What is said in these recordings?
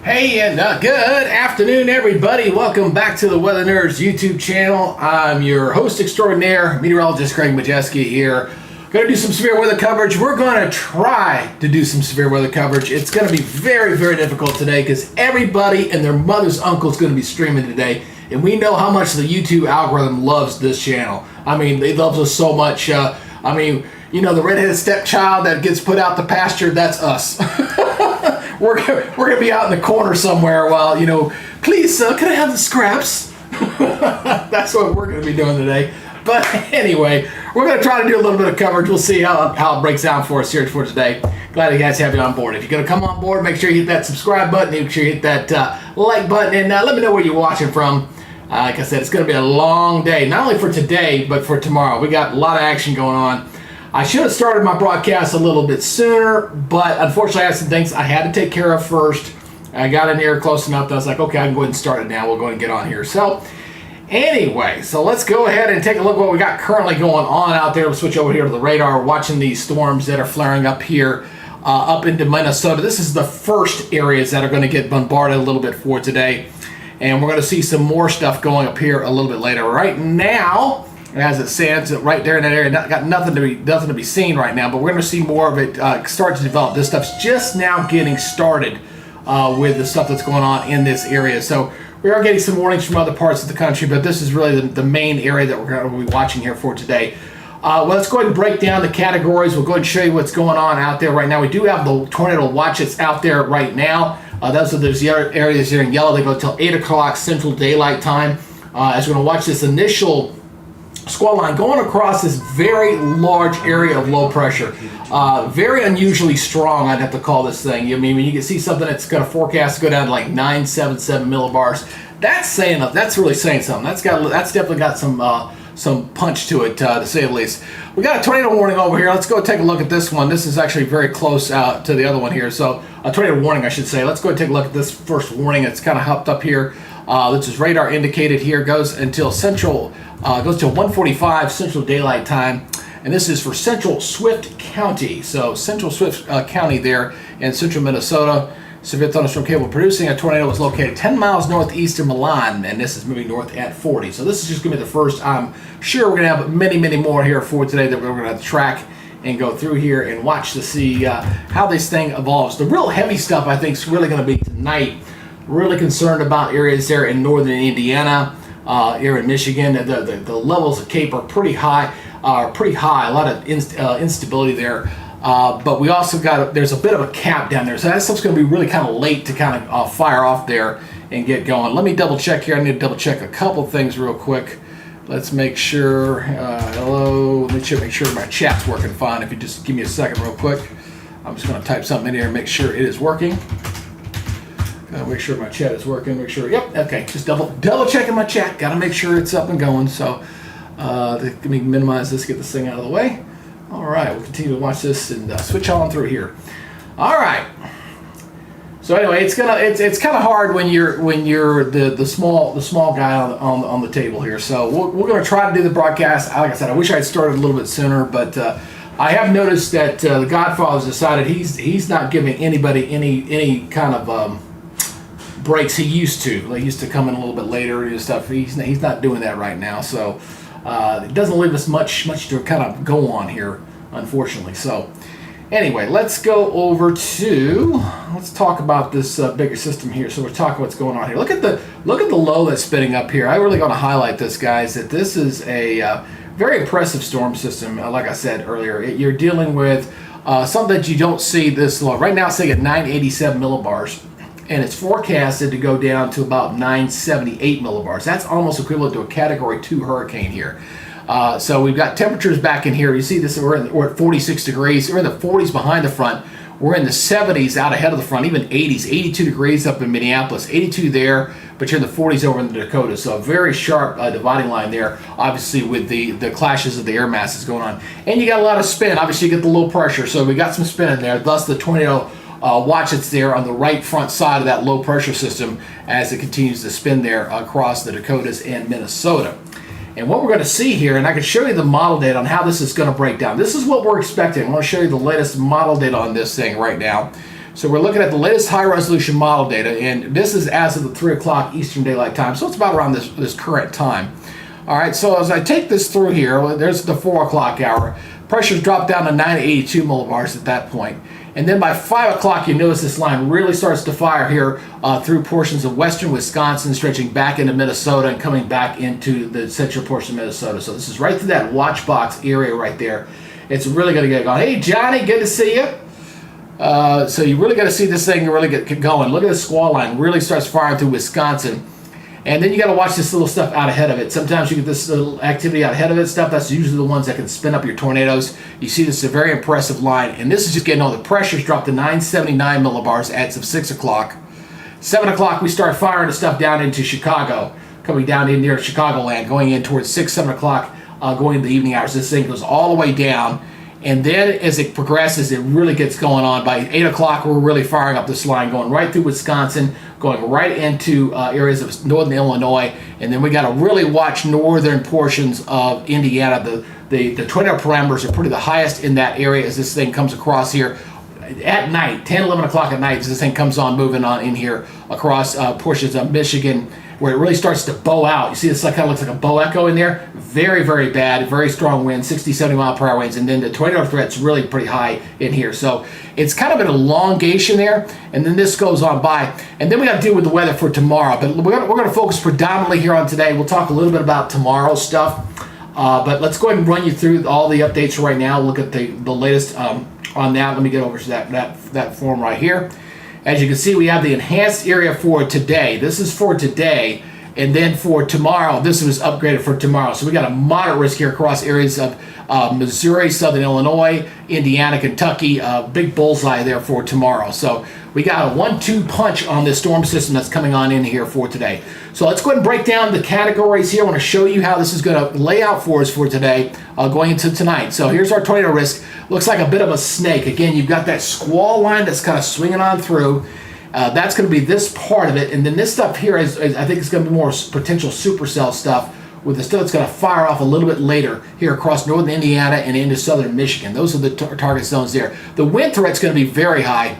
Hey, and good afternoon, everybody. Welcome back to the Weather Nerds YouTube channel. I'm your host extraordinaire, meteorologist Greg Majeski here. Going to do some severe weather coverage. We're going to try to do some severe weather coverage. It's going to be very, very difficult today because everybody and their mother's uncle is going to be streaming today. And we know how much the YouTube algorithm loves this channel. I mean, they love us so much. You know, the redheaded stepchild that gets put out the pasture, that's us. We're gonna be out in the corner somewhere while, you know, please, can I have the scraps? That's what we're gonna be doing today. But anyway, we're gonna try to do a little bit of coverage. We'll see how it breaks down for us here for today. Glad you guys have you on board. If you're gonna come on board, make sure you hit that subscribe button. Make sure you hit that like button, and let me know where you're watching from. Like I said, it's gonna be a long day, not only for today, but for tomorrow. We got a lot of action going on. I should have started my broadcast a little bit sooner, but unfortunately I had some things I had to take care of first. I got in here close enough that I was like, okay, I can go ahead and start it now. We'll go ahead and get on here. So anyway, so let's go ahead and take a look at what we got currently going on out there. We'll switch over here to the radar, watching these storms that are flaring up here up into Minnesota. This is the first areas that are going to get bombarded a little bit for today. And we're going to see some more stuff going up here a little bit later. Right now, as it stands right there in that area, got nothing to be seen right now, but we're going to see more of it start to develop. This stuff's just now getting started with the stuff that's going on in this area. So we are getting some warnings from other parts of the country, but this is really the main area that we're going to be watching here for today. Well, let's go ahead and break down the categories. We'll go ahead and show you what's going on out there right now. We do have the tornado watch that's out there right now. Those are those areas here in yellow. They go until 8 o'clock Central Daylight Time. As we're going to watch this initial squall line going across this very large area of low pressure. Very unusually strong, I'd have to call this thing. I mean, when you can see something that's going to forecast to go down to like 977 millibars, that's really saying something. That's definitely got some punch to it, to say the least. We got a tornado warning over here. Let's go take a look at this one. This is actually very close out to the other one here. So a tornado warning, I should say. Let's go and take a look at this first warning. It's kind of hopped up here. This is radar indicated here. Goes until goes till 1:45 Central Daylight Time, and this is for Central Swift County. So Central Swift County there in central Minnesota. Severe thunderstorm capable of producing a tornado was located 10 miles northeast of Milan, and this is moving north at 40. So this is just going to be the first. I'm sure we're going to have many, many more here for today that we're going to track and go through here and watch to see how this thing evolves. The real heavy stuff, I think, is really going to be tonight. Really concerned about areas there in northern Indiana, here in Michigan. The levels of CAPE are pretty high. A lot of instability there. But we also there's a bit of a cap down there, so that stuff's going to be really kind of late to kind of fire off there and get going. Let me double check here. I need to double check a couple things real quick. Let's make sure. Hello. Let me make sure my chat's working fine. If you just give me a second, real quick. I'm just going to type something in here and make sure it is working. Make sure my chat is working. Make sure. Yep. Okay. Just double checking my chat. Got to make sure it's up and going. So let me minimize this. Get this thing out of the way. All right. We'll continue to watch this and switch on through here. All right. So anyway, it's kind of hard when you're the small guy on the table here. So we're going to try to do the broadcast. Like I said, I wish I had started a little bit sooner, but I have noticed that the Godfather's decided he's not giving anybody any kind of breaks he used to. He used to come in a little bit later and stuff. He's not doing that right now, so it doesn't leave us much to kind of go on here, unfortunately. So anyway, let's go over to, let's talk about this bigger system here. So we're talking what's going on here. Look at the low that's spinning up here. I really want to highlight this, guys, that this is a very impressive storm system. Like I said earlier, you're dealing with something that you don't see this low. Right now it's sitting at 987 millibars. And it's forecasted to go down to about 978 millibars. That's almost equivalent to a Category 2 hurricane here. So we've got temperatures back in here. You see this, we're at 46 degrees. We're in the 40s behind the front. We're in the 70s out ahead of the front, even 80s, 82 degrees up in Minneapolis, 82 there, but you're in the 40s over in the Dakotas. So a very sharp dividing line there, obviously with the clashes of the air masses going on. And you got a lot of spin. Obviously you get the low pressure, so we got some spin in there, thus the tornado watch it's there on the right front side of that low pressure system as it continues to spin there across the Dakotas and Minnesota. And what we're going to see here, and I can show you the model data on how this is going to break down. This is what we're expecting. I want to show you the latest model data on this thing right now. So we're looking at the latest high-resolution model data, and this is as of the 3 o'clock Eastern Daylight Time, so it's about around this current time. All right, so as I take this through here, well, there's the 4 o'clock hour. Pressure's dropped down to 982 millibars at that point. And then by 5 o'clock, you notice this line really starts to fire here through portions of western Wisconsin, stretching back into Minnesota and coming back into the central portion of Minnesota. So this is right through that watch box area right there. It's really going to get going. Hey, Johnny, good to see you. So you really got to see this thing really get going. Look at the squall line. Really starts firing through Wisconsin. And then you got to watch this little stuff out ahead of it. Sometimes you get this little activity out ahead of it stuff. That's usually the ones that can spin up your tornadoes. You see this is a very impressive line. And this is just getting on. The pressure's dropped to 979 millibars as of 6 o'clock. 7 o'clock, we start firing the stuff down into Chicago. Coming down in near Chicagoland. Going in towards 6, 7 o'clock, going into the evening hours. This thing goes all the way down. And then as it progresses, it really gets going on. By 8 o'clock, we're really firing up this line, going right through Wisconsin, going right into areas of northern Illinois. And then we got to really watch northern portions of Indiana. The tornado parameters are pretty the highest in that area as this thing comes across here at night, 10, 11 o'clock at night, as this thing comes on, moving on in here across portions of Michigan, where it really starts to bow out. You see this kind of looks like a bow echo in there. Very, very bad, very strong winds, 60, 70 mile per hour winds, and then the tornado threat's really pretty high in here. So it's kind of an elongation there, and then this goes on by. And then we got to deal with the weather for tomorrow, but we're going to focus predominantly here on today. We'll talk a little bit about tomorrow's stuff, but let's go ahead and run you through all the updates right now. Look at the latest on that. Let me get over to that form right here. As you can see, we have the enhanced area for today. This is for today. And then for tomorrow, this was upgraded for tomorrow. So we got a moderate risk here across areas of Missouri, southern Illinois, Indiana, Kentucky. Big bullseye there for tomorrow. So we got a 1-2 punch on this storm system that's coming on in here for today. So let's go ahead and break down the categories here. I want to show you how this is going to lay out for us for today, going into tonight. So here's our tornado risk. Looks like a bit of a snake. Again, you've got that squall line that's kind of swinging on through. That's going to be this part of it. And then this stuff here is I think it's going to be more potential supercell stuff with the stuff that's going to fire off a little bit later here across northern Indiana and into southern Michigan. Those are the target zones there. The wind threat's going to be very high.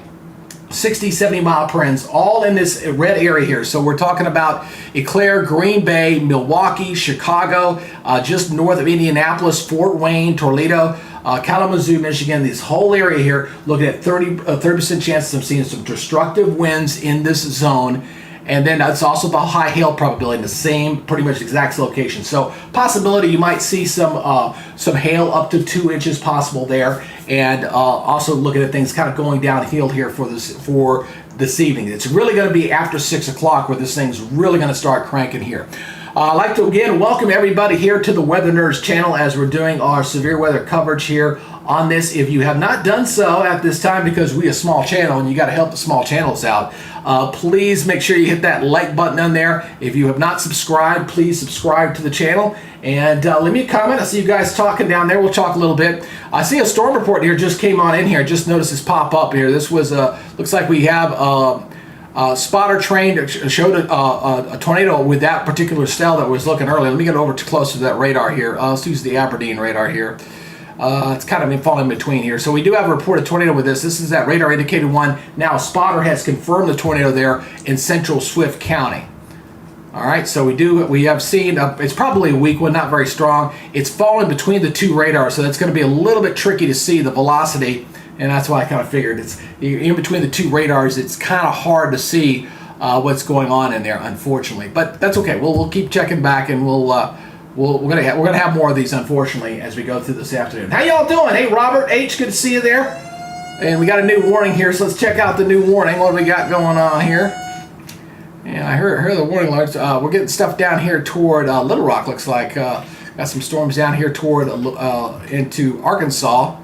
60, 70 mile per hour, all in this red area here. So we're talking about Eau Claire, Green Bay, Milwaukee, Chicago, just north of Indianapolis, Fort Wayne, Toledo, Kalamazoo, Michigan. This whole area here, looking at 30% chances of seeing some destructive winds in this zone. And then that's also the high hail probability in the same, pretty much exact location. So possibility you might see some hail up to 2 inches possible there. And also looking at things kind of going downhill here for this evening. It's really going to be after 6 o'clock where this thing's really going to start cranking here. I'd like to again welcome everybody here to the Weather Nerds channel as we're doing our severe weather coverage here on this. If you have not done so at this time, because we're a small channel and you got to help the small channels out, please make sure you hit that like button on there. If you have not subscribed, please subscribe to the channel and leave me a comment. I see you guys talking down there. We'll talk a little bit. I see a storm report here just came on in here. Just noticed this pop up here. This was looks like we have spotter train that showed a tornado with that particular cell that was looking early. Let me get over closer to that radar here. Let's use the Aberdeen radar here. It's kind of falling in between here. So we do have a reported tornado with this. This is that radar indicated one. Now a spotter has confirmed the tornado there in central Swift County. All right, so we have seen, it's probably a weak one, not very strong. It's falling between the two radars, so that's going to be a little bit tricky to see the velocity. And that's why I kind of figured it's in between the two radars. It's kind of hard to see what's going on in there, unfortunately. But that's okay. We'll keep checking back, and we're gonna have more of these, unfortunately, as we go through this afternoon. How y'all doing? Hey, Robert H, good to see you there. And we got a new warning here, so let's check out the new warning. What do we got going on here? Yeah, I heard the warning alerts. We're getting stuff down here toward Little Rock. Looks like got some storms down here toward into Arkansas.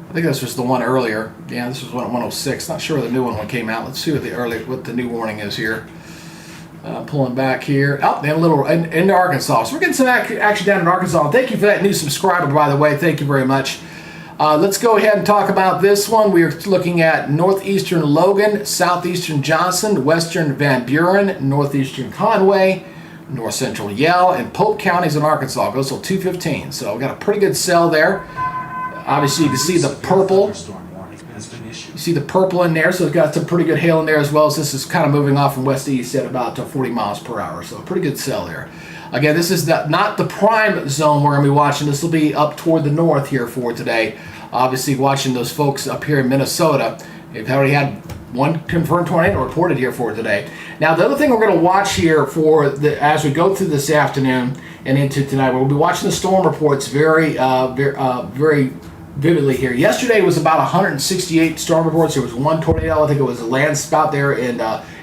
I think this was the one earlier. Yeah, this was one at 106. Not sure where the new one came out. Let's see what the new warning is here. Pulling back here. Oh, then a little into Arkansas. So we're getting some action down in Arkansas. Thank you for that new subscriber, by the way. Thank you very much. Let's go ahead and talk about this one. We're looking at northeastern Logan, southeastern Johnson, western Van Buren, northeastern Conway, north central Yell, and Polk counties in Arkansas. It goes till 2:15. So we've got a pretty good cell there. Obviously, you can see the purple. You see the purple in there, so it's got some pretty good hail in there, as well as this is kind of moving off from west to east at about 40 miles per hour. So a pretty good cell there. Again, this is not the prime zone we're going to be watching. This will be up toward the north here for today. Obviously, watching those folks up here in Minnesota. They've already had one confirmed tornado reported here for today. Now, the other thing we're going to watch here as we go through this afternoon and into tonight, we'll be watching the storm reports very vividly here. Yesterday was about 168 storm reports. There was one tornado. I think it was a land spout there in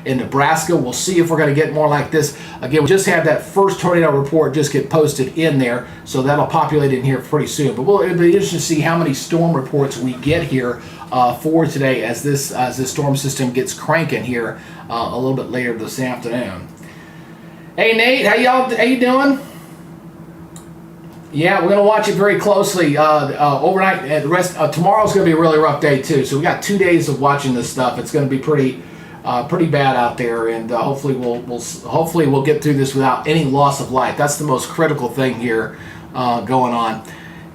Nebraska. We'll see if we're going to get more like this. Again, we just had that first tornado report just get posted in there, so that'll populate in here pretty soon. But it'll be interesting to see how many storm reports we get here for today as this storm system gets cranking here a little bit later this afternoon. Hey Nate, how you doing? Yeah, we're going to watch it very closely overnight. And the rest tomorrow's going to be a really rough day too. So we got 2 days of watching this stuff. It's going to be pretty bad out there, and hopefully we'll get through this without any loss of life. That's the most critical thing here going on.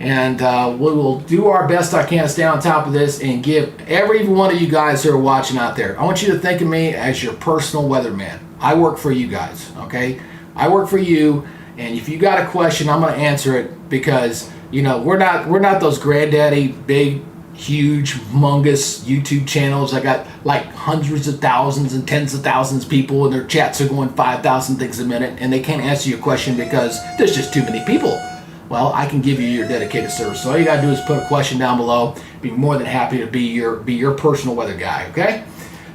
And we will do our best I can to stay on top of this and give every one of you guys who are watching out there. I want you to think of me as your personal weatherman. I work for you guys, okay? I work for you. And if you got a question, I'm going to answer it, because we're not those granddaddy big, huge, humongous YouTube channels. I got like hundreds of thousands and tens of thousands of people, and their chats are going 5,000 things a minute, and they can't answer your question because there's just too many people. Well, I can give you your dedicated service. So all you got to do is put a question down below. Be more than happy to be your personal weather guy. Okay.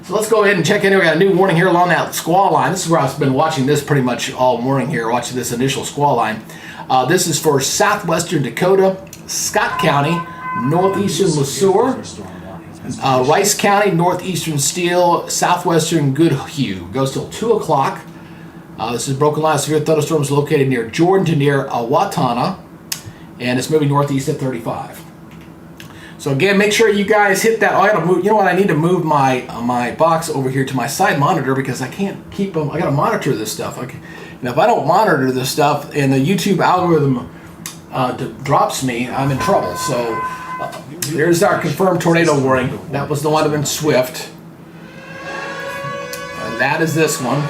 So let's go ahead and check in here. We got a new warning here along that squall line. This is where I've been watching this pretty much all morning here, watching this initial squall line. This is for southwestern Dakota, Scott County, northeastern Le Sueur, Rice County, northeastern Steele, southwestern Goodhue. Goes till 2 o'clock. This is broken line of severe thunderstorms located near Jordan to near Owatonna, and it's moving northeast at 35. So again, make sure you guys hit that. I gotta move. You know what? I need to move my box over here to my side monitor, because I can't keep them. I gotta monitor this stuff. Now, if I don't monitor this stuff and the YouTube algorithm drops me, I'm in trouble. So there's our confirmed tornado warning. That was the one in Swift, and that is this one.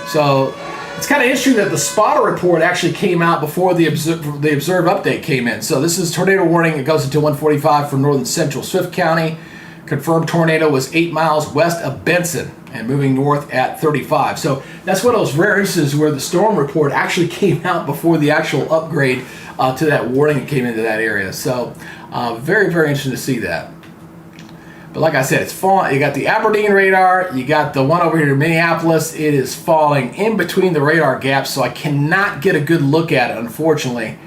So it's kind of interesting that the spotter report actually came out before the observed update came in. So this is tornado warning. It goes until 1:45 for northern central Swift County. Confirmed tornado was 8 miles west of Benson and moving north at 35. So that's one of those rare instances where the storm report actually came out before the actual upgrade to that warning that came into that area. So very, very interesting to see that. But like I said, it's falling. You got the Aberdeen radar. You got the one over here in Minneapolis. It is falling in between the radar gaps, so I cannot get a good look at it, unfortunately,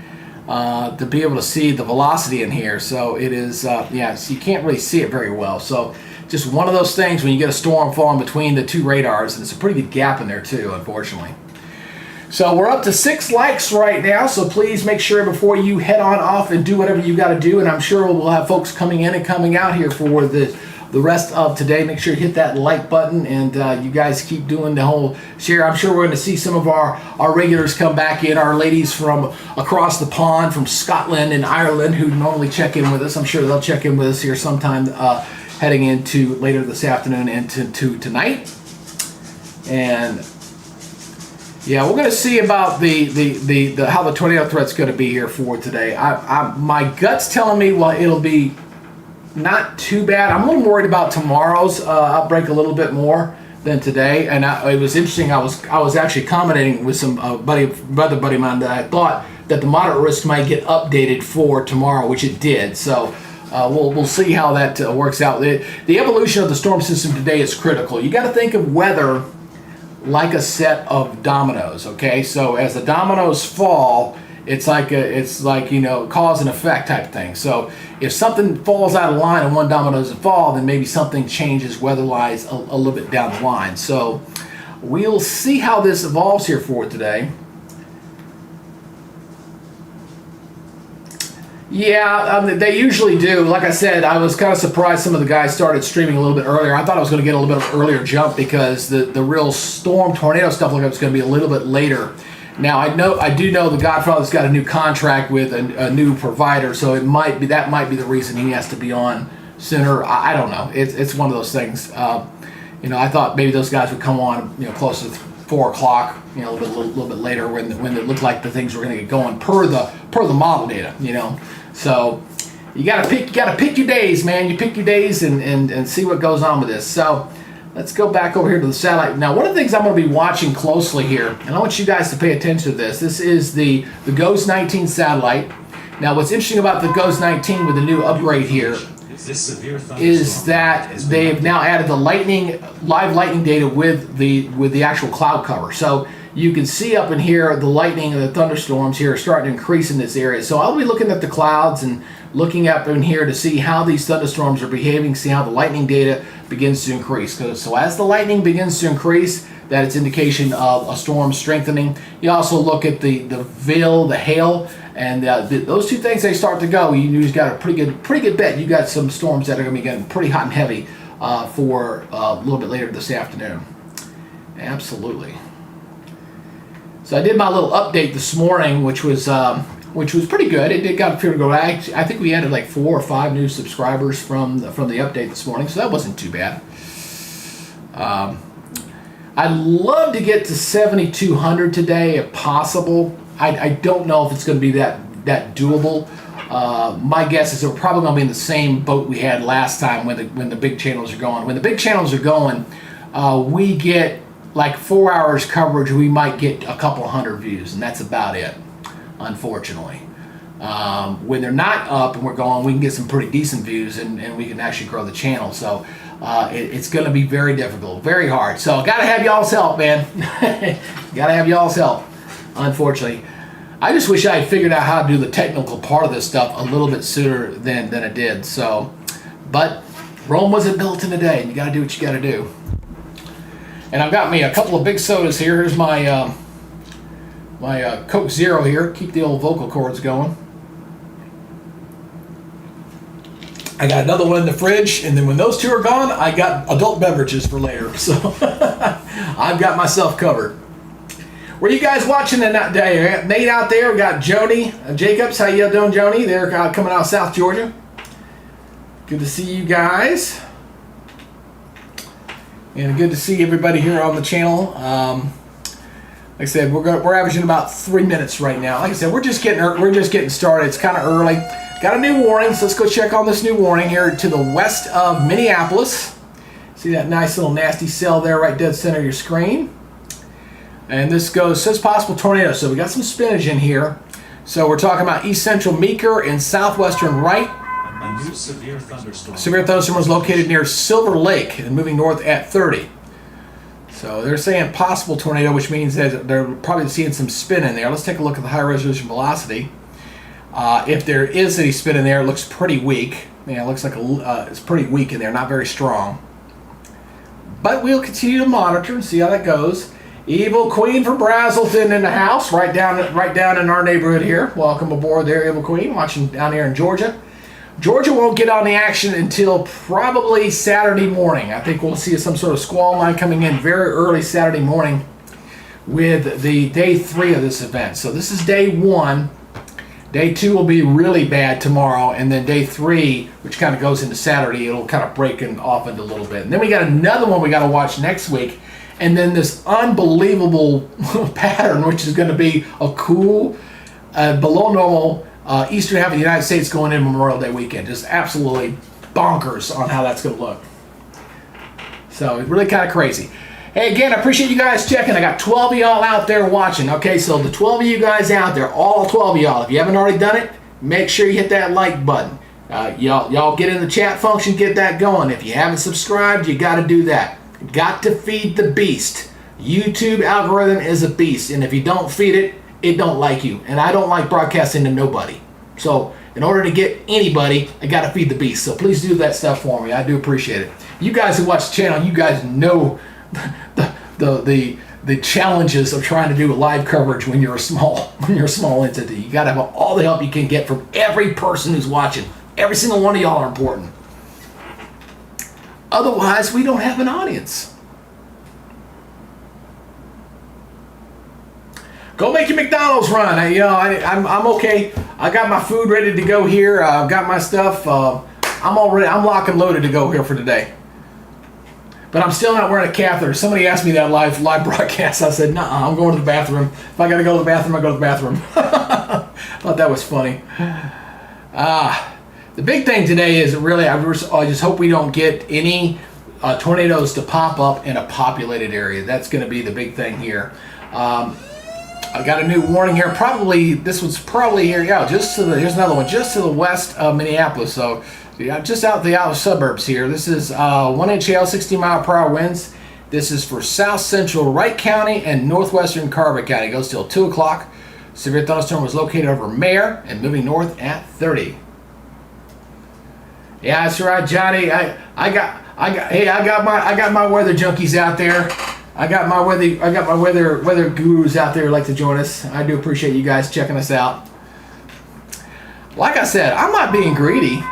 to be able to see the velocity in here. So it is, so you can't really see it very well. So just one of those things when you get a storm falling between the two radars, and it's a pretty good gap in there too, unfortunately. So we're up to 6 likes right now, so please make sure before you head on off and do whatever you got to do, and I'm sure we'll have folks coming in and coming out here for the rest of today. Make sure you hit that like button, and you guys keep doing the whole share. I'm sure we're going to see some of our regulars come back in, our ladies from across the pond, from Scotland and Ireland, who normally check in with us. I'm sure they'll check in with us here sometime heading into later this afternoon and to tonight. And yeah, we're going to see about the how the tornado threat's going to be here for today. My gut's telling me, well, it'll be not too bad. I'm a little worried about tomorrow's outbreak a little bit more than today. And it was interesting. I was actually commenting with some buddy of mine that I thought that the moderate risk might get updated for tomorrow, which it did. So we'll see how that works out. The evolution of the storm system today is critical. You got to think of weather like a set of dominoes, okay? So as the dominoes fall, it's like cause and effect type thing. So if something falls out of line and one domino doesn't fall, then maybe something changes weather-wise a little bit down the line. So we'll see how this evolves here for today. Yeah, they usually do. Like I said, I was kind of surprised some of the guys started streaming a little bit earlier. I thought I was going to get a little bit of an earlier jump because the real storm tornado stuff like that was going to be a little bit later. Now I do know the Godfather's got a new contract with a new provider, so that might be the reason he has to be on sooner. I don't know. It's one of those things. I thought maybe those guys would come on, close to 4 o'clock, a little bit later when it looked like the things were going to get going per the model data, So you gotta pick your days, man. You pick your days and see what goes on with this. So let's go back over here to the satellite. Now, one of the things I'm going to be watching closely here, and I want you guys to pay attention to this. This is the GOES 19 satellite. Now, what's interesting about the GOES 19 with the new upgrade here is that they've now added the live lightning data with the actual cloud cover. So you can see up in here the lightning and the thunderstorms here are starting to increase in this area. So I'll be looking at the clouds and looking up in here to see how these thunderstorms are behaving, see how the lightning data begins to increase. So as the lightning begins to increase, that it's indication of a storm strengthening. You also look at the veil, the hail, and those two things, they start to go. You've got a pretty good bet. You got some storms that are going to be getting pretty hot and heavy for a little bit later this afternoon. Absolutely. So I did my little update this morning, which was pretty good. It got pretty good. I think we added like 4 or 5 new subscribers from the update this morning, so that wasn't too bad. I'd love to get to 7,200 today if possible. I don't know if it's going to be that doable. My guess is we're probably going to be in the same boat we had last time when the big channels are going. When the big channels are going, we get like 4 hours coverage. We might get a couple hundred views, and that's about it, unfortunately. When they're not up and we're going, we can get some pretty decent views, and we can actually grow the channel. So it's going to be very difficult, very hard. So got to have y'all's help, man. Got to have y'all's help, unfortunately. I just wish I had figured out how to do the technical part of this stuff a little bit sooner than I did. So, but Rome wasn't built in a day, and you got to do what you got to do. And I've got me a couple of big sodas here. Here's my my Coke Zero here. Keep the old vocal cords going. I got another one in the fridge, and then when those two are gone, I got adult beverages for later. So I've got myself covered. Were you guys watching that day? I got Nate out there. We got Joni Jacobs. How you doing, Joni? They're coming out of South Georgia. Good to see you guys. And good to see everybody here on the channel. Like I said, we're averaging about 3 minutes right now. Like I said, we're just getting started. It's kind of early. Got a new warning, so let's go check on this new warning here to the west of Minneapolis. See that nice little nasty cell there, right dead center of your screen. And this says possible tornado. So we got some spinach in here. So we're talking about east central Meeker and southwestern Wright. A new severe thunderstorm. Severe thunderstorm was located near Silver Lake and moving north at 30. So they're saying possible tornado, which means that they're probably seeing some spin in there. Let's take a look at the high resolution velocity. If there is any spin in there, it looks pretty weak. Yeah, it looks like it's pretty weak in there, not very strong. But we'll continue to monitor and see how that goes. Evil Queen from Brazelton in the house, right down in our neighborhood here. Welcome aboard there, Evil Queen, watching down here in Georgia. Georgia won't get on the action until probably Saturday morning. I think we'll see some sort of squall line coming in very early Saturday morning with the day 3 of this event. So this is day 1. Day 2 will be really bad tomorrow, and then day 3, which kind of goes into Saturday, it'll kind of break off into a little bit. And then we got another one we got to watch next week, and then this unbelievable pattern, which is going to be a cool, below normal eastern half of the United States going in Memorial Day weekend. Just absolutely bonkers on how that's going to look. So it's really kind of crazy. Hey, again, I appreciate you guys checking. I got 12 of y'all out there watching. Okay, so the 12 of you guys out there, all 12 of y'all, if you haven't already done it, make sure you hit that like button. Y'all get in the chat function, get that going. If you haven't subscribed, you got to do that. Got to feed the beast. YouTube algorithm is a beast, and if you don't feed it, it don't like you. And I don't like broadcasting to nobody. So in order to get anybody, I got to feed the beast. So please do that stuff for me. I do appreciate it. You guys who watch the channel, you guys know the challenges of trying to do live coverage when you're a small entity. You got to have all the help you can get from every person who's watching. Every single one of y'all are important. Otherwise, we don't have an audience. Go make your McDonald's run. I'm okay. I got my food ready to go here. I've got my stuff. I'm lock and loaded to go here for today. But I'm still not wearing a catheter. Somebody asked me that live broadcast. I said, "Nuh-uh, I'm going to the bathroom. If I got to go to the bathroom, I go to the bathroom." Thought that was funny. The big thing today is really, I just hope we don't get any tornadoes to pop up in a populated area. That's going to be the big thing here. I got a new warning here. This one's probably here. Yeah, here's another one just to the west of Minneapolis. So just out the outer suburbs here. This is 1 inch hail, 60-mile-per-hour winds. This is for south central Wright County and northwestern Carver County. It goes till 2 o'clock. Severe thunderstorm was located over Mare and moving north at 30. Yeah, that's right, Johnny. I got my weather junkies out there. I got my weather gurus out there who like to join us. I do appreciate you guys checking us out. Like I said, I'm not being greedy.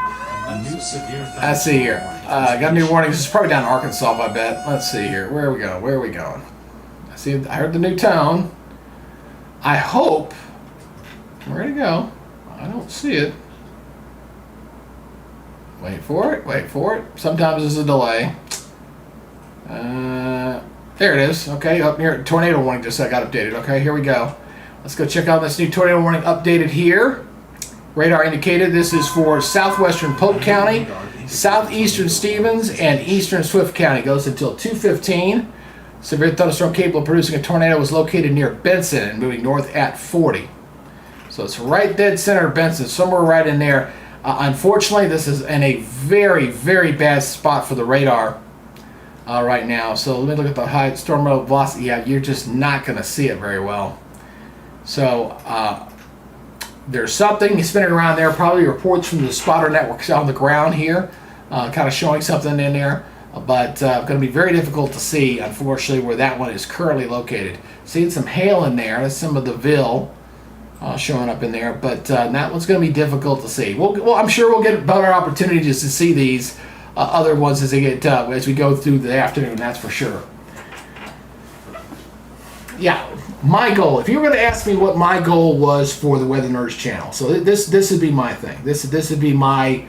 Let's see here. Got a new warning. This is probably down in Arkansas, I bet. Let's see here. Where are we going? Where are we going? I heard the new tone. I hope. Where'd it go? I don't see it. Wait for it. Wait for it. Sometimes there's a delay. There it is. Okay, up near tornado warning just got updated. Okay, here we go. Let's go check out this new tornado warning updated here. Radar indicated this is for southwestern Polk County, southeastern Stevens, and eastern Swift County. Goes until 2:15. Severe thunderstorm capable of producing a tornado was located near Benson and moving north at 40. So it's right dead center of Benson, somewhere right in there. Unfortunately, this is in a very, very bad spot for the radar right now. So let me look at the high storm velocity. Yeah, you're just not going to see it very well. So there's something spinning around there, probably reports from the spotter networks on the ground here, kind of showing something in there, but going to be very difficult to see, unfortunately, where that one is currently located. Seeing some hail in there. That's some of the Ville showing up in there, but that one's going to be difficult to see. Well, I'm sure we'll get better opportunities to see these other ones as we go through the afternoon. That's for sure. Yeah, my goal. If you were going to ask me what my goal was for the Weather Nerds channel, so this would be my thing. This would be my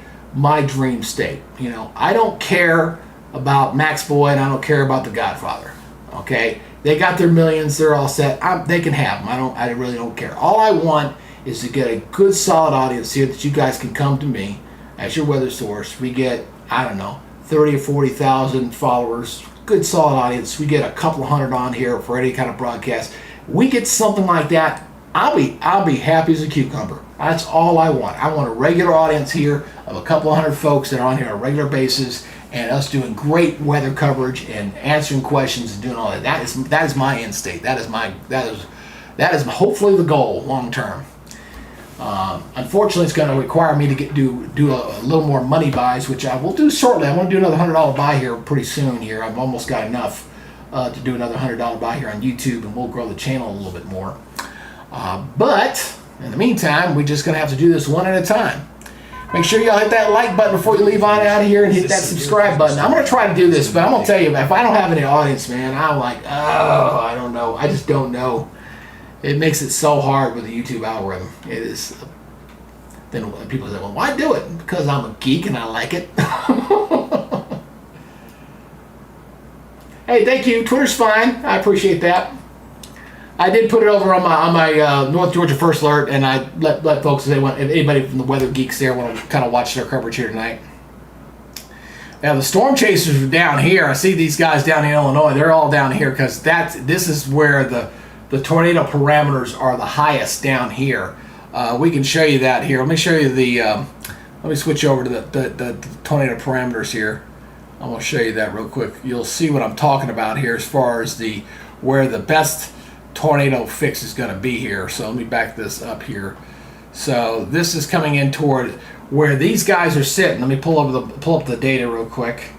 dream state. You know, I don't care about Max Boyd. I don't care about The Godfather. Okay, they got their millions. They're all set. They can have them. I really don't care. All I want is to get a good, solid audience here that you guys can come to me as your weather source. We get, I don't know, 30 or 40,000 followers. Good, solid audience. We get a couple of hundred on here for any kind of broadcast. We get something like that, I'll be happy as a cucumber. That's all I want. I want a regular audience here of a couple of hundred folks that are on here on a regular basis, and us doing great weather coverage and answering questions and doing all that. That is my end state. That is hopefully the goal long term. Unfortunately, it's going to require me to do a little more money buys, which I will do shortly. I want to do another $100 buy here pretty soon. Here, I've almost got enough to do another $100 buy here on YouTube, and we'll grow the channel a little bit more. But in the meantime, we're just going to have to do this one at a time. Make sure y'all hit that like button before you leave on out of here, and hit that subscribe button. I'm going to try to do this, but I'm going to tell you, if I don't have any audience, man, I'm like, oh, I don't know. I just don't know. It makes it so hard with the YouTube algorithm. It is. Then people say, well, why do it? Because I'm a geek and I like it. Hey, thank you. Twitter's fine. I appreciate that. I did put it over on my North Georgia First Alert, and I let folks, if anybody from the Weather Geeks there want to kind of watch their coverage here tonight. Now the storm chasers are down here. I see these guys down in Illinois. They're all down here because this is where the tornado parameters are the highest down here. We can show you that here. Let me show you let me switch over to the tornado parameters here. I'm going to show you that real quick. You'll see what I'm talking about here as far as where the best tornado fix is going to be here. So let me back this up here. So this is coming in toward where these guys are sitting. Let me pull up the data real quick.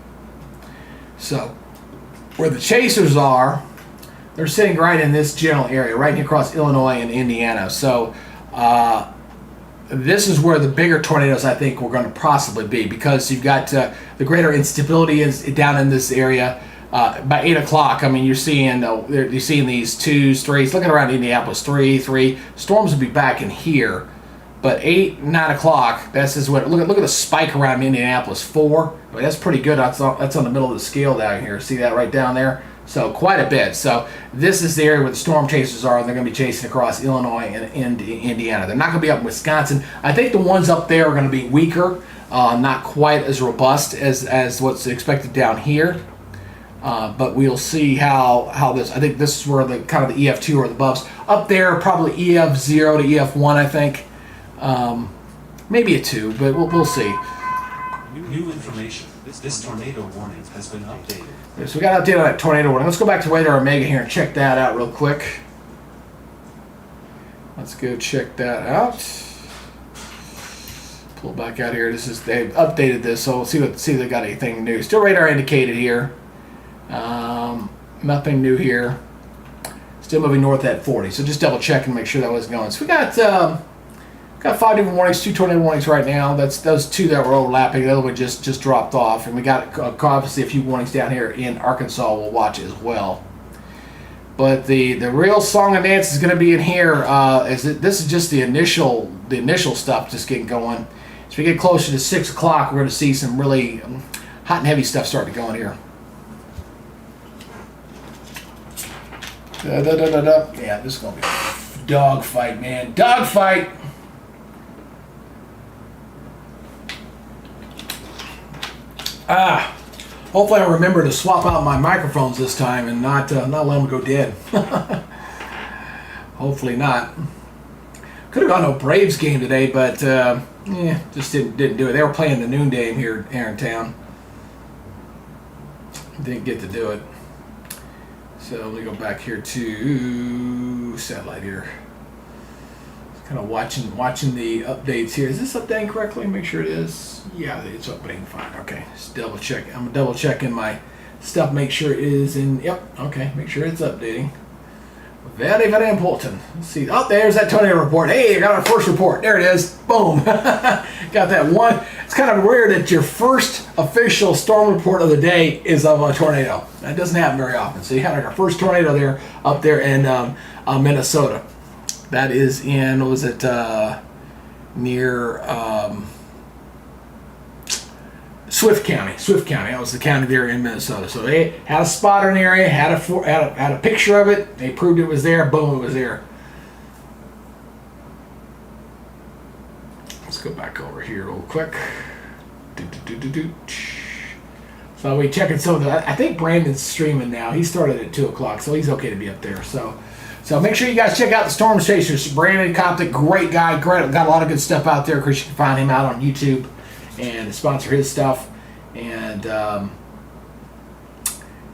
So where the chasers are, they're sitting right in this general area, right across Illinois and Indiana. So this is where the bigger tornadoes, I think, we're going to possibly be, because you've got the greater instability is down in this area. By 8 o'clock, I mean, you're seeing these 2s, 3s. Looking around Indianapolis, 3. Storms will be back in here But 8, 9 o'clock, this is what, look at the spike around Indianapolis, 4. I mean, that's pretty good. That's on the middle of the scale down here. See that right down there? So quite a bit. So this is the area where the storm chasers are. They're going to be chasing across Illinois and Indiana. They're not going to be up in Wisconsin. I think the ones up there are going to be weaker, not quite as robust as what's expected down here. But we'll see how this. I think this is where the kind of the EF2 or the buffs up there. Probably EF0 to EF1. I think maybe a 2, but we'll see. New information. This tornado warning has been updated. So we got an update on that tornado warning. Let's go back to Radar Omega here and check that out real quick. Let's go check that out. Pull back out here. They've updated this, so we'll see if they got anything new. Still radar indicated here. Nothing new here. Still moving north at 40. So just double check and make sure that was going. So we got 5 different warnings, 2 tornado warnings right now. That's those 2 that were overlapping. The other one just dropped off, and we got obviously a few warnings down here in Arkansas. We'll watch as well. But the real song and dance is going to be in here. This is just the initial stuff just getting going. As we get closer to 6 o'clock, we're going to see some really hot and heavy stuff start to go in here. Yeah, this is going to be a dogfight, man. Dogfight! Hopefully I remember to swap out my microphones this time and not let them go dead. Hopefully not. Could have gone to a Braves game today, but just didn't do it. They were playing the noon game here in town. Didn't get to do it. So let me go back here to satellite here. Kind of watching the updates here. Is this updating correctly? Make sure it is. Yeah, it's updating fine. Okay, just double check. I'm gonna double check in my stuff. Make sure it is in. Yep. Okay, make sure it's updating. Very, very important. Let's see. Oh, there's that tornado report. Hey, I got our first report. There it is. Boom. Got that one. It's kind of weird that your first official storm report of the day is of a tornado. That doesn't happen very often. So you had our first tornado there up there in Minnesota. That is in, what was it, near Swift County. Swift County. That was the county there in Minnesota. So they had a spot in the area, had a picture of it. They proved it was there. Boom, it was there. Let's go back over here real quick. So we checking some of the. I think Brandon's streaming now. He started at 2 o'clock, so he's okay to be up there. So make sure you guys check out the Storm Chasers. Brandon Coptic, great guy. Great, got a lot of good stuff out there. Of course, you can find him out on YouTube and sponsor his stuff. And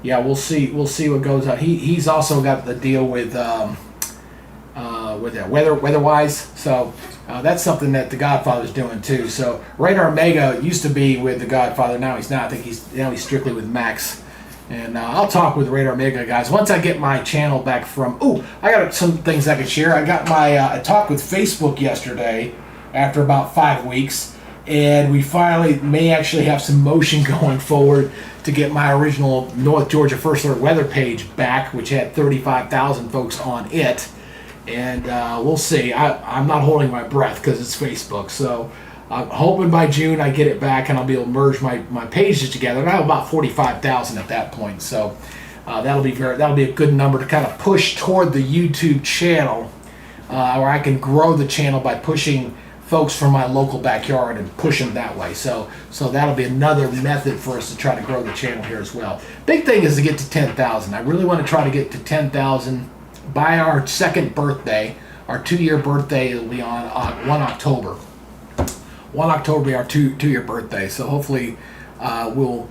yeah, we'll see what goes on. He's also got the deal with that weather-wise. So that's something that the Godfather's doing too. So Radar Omega used to be with the Godfather. Now he's not. I think he's strictly with Max. And I'll talk with Radar Omega guys once I get my channel back from. Oh, I got some things I can share. I got my I talked with Facebook yesterday after about 5 weeks, and we finally may actually have some motion going forward to get my original North Georgia First Alert weather page back, which had 35,000 folks on it. And we'll see. I'm not holding my breath because it's Facebook. So I'm hoping by June I get it back and I'll be able to merge my pages together. And I have about 45,000 at that point. So that'll be a good number to kind of push toward the YouTube channel, where I can grow the channel by pushing folks from my local backyard and push them that way. So that'll be another method for us to try to grow the channel here as well. Big thing is to get to 10,000. I really want to try to get to 10,000 by our second birthday. Our 2-year birthday will be on 1 October. 1 October will be our two-year birthday. So hopefully we'll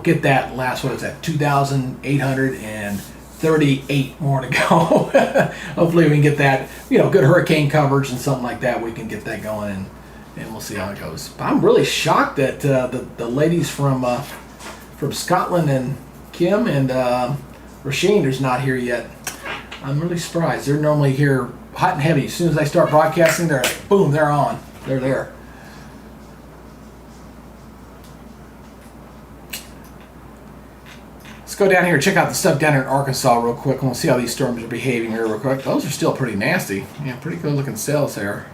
get that last, what is that, 2,838 more to go. Hopefully we can get that, good hurricane coverage and something like that. We can get that going and we'll see how it goes. But I'm really shocked that the ladies from Scotland and Kim and Rasheen is not here yet. I'm really surprised. They're normally here hot and heavy. As soon as I start broadcasting, they're like, boom, they're on. They're there. Let's go down here and check out the stuff down here in Arkansas real quick, and we'll see how these storms are behaving here real quick. Those are still pretty nasty. Yeah, pretty good looking cells there.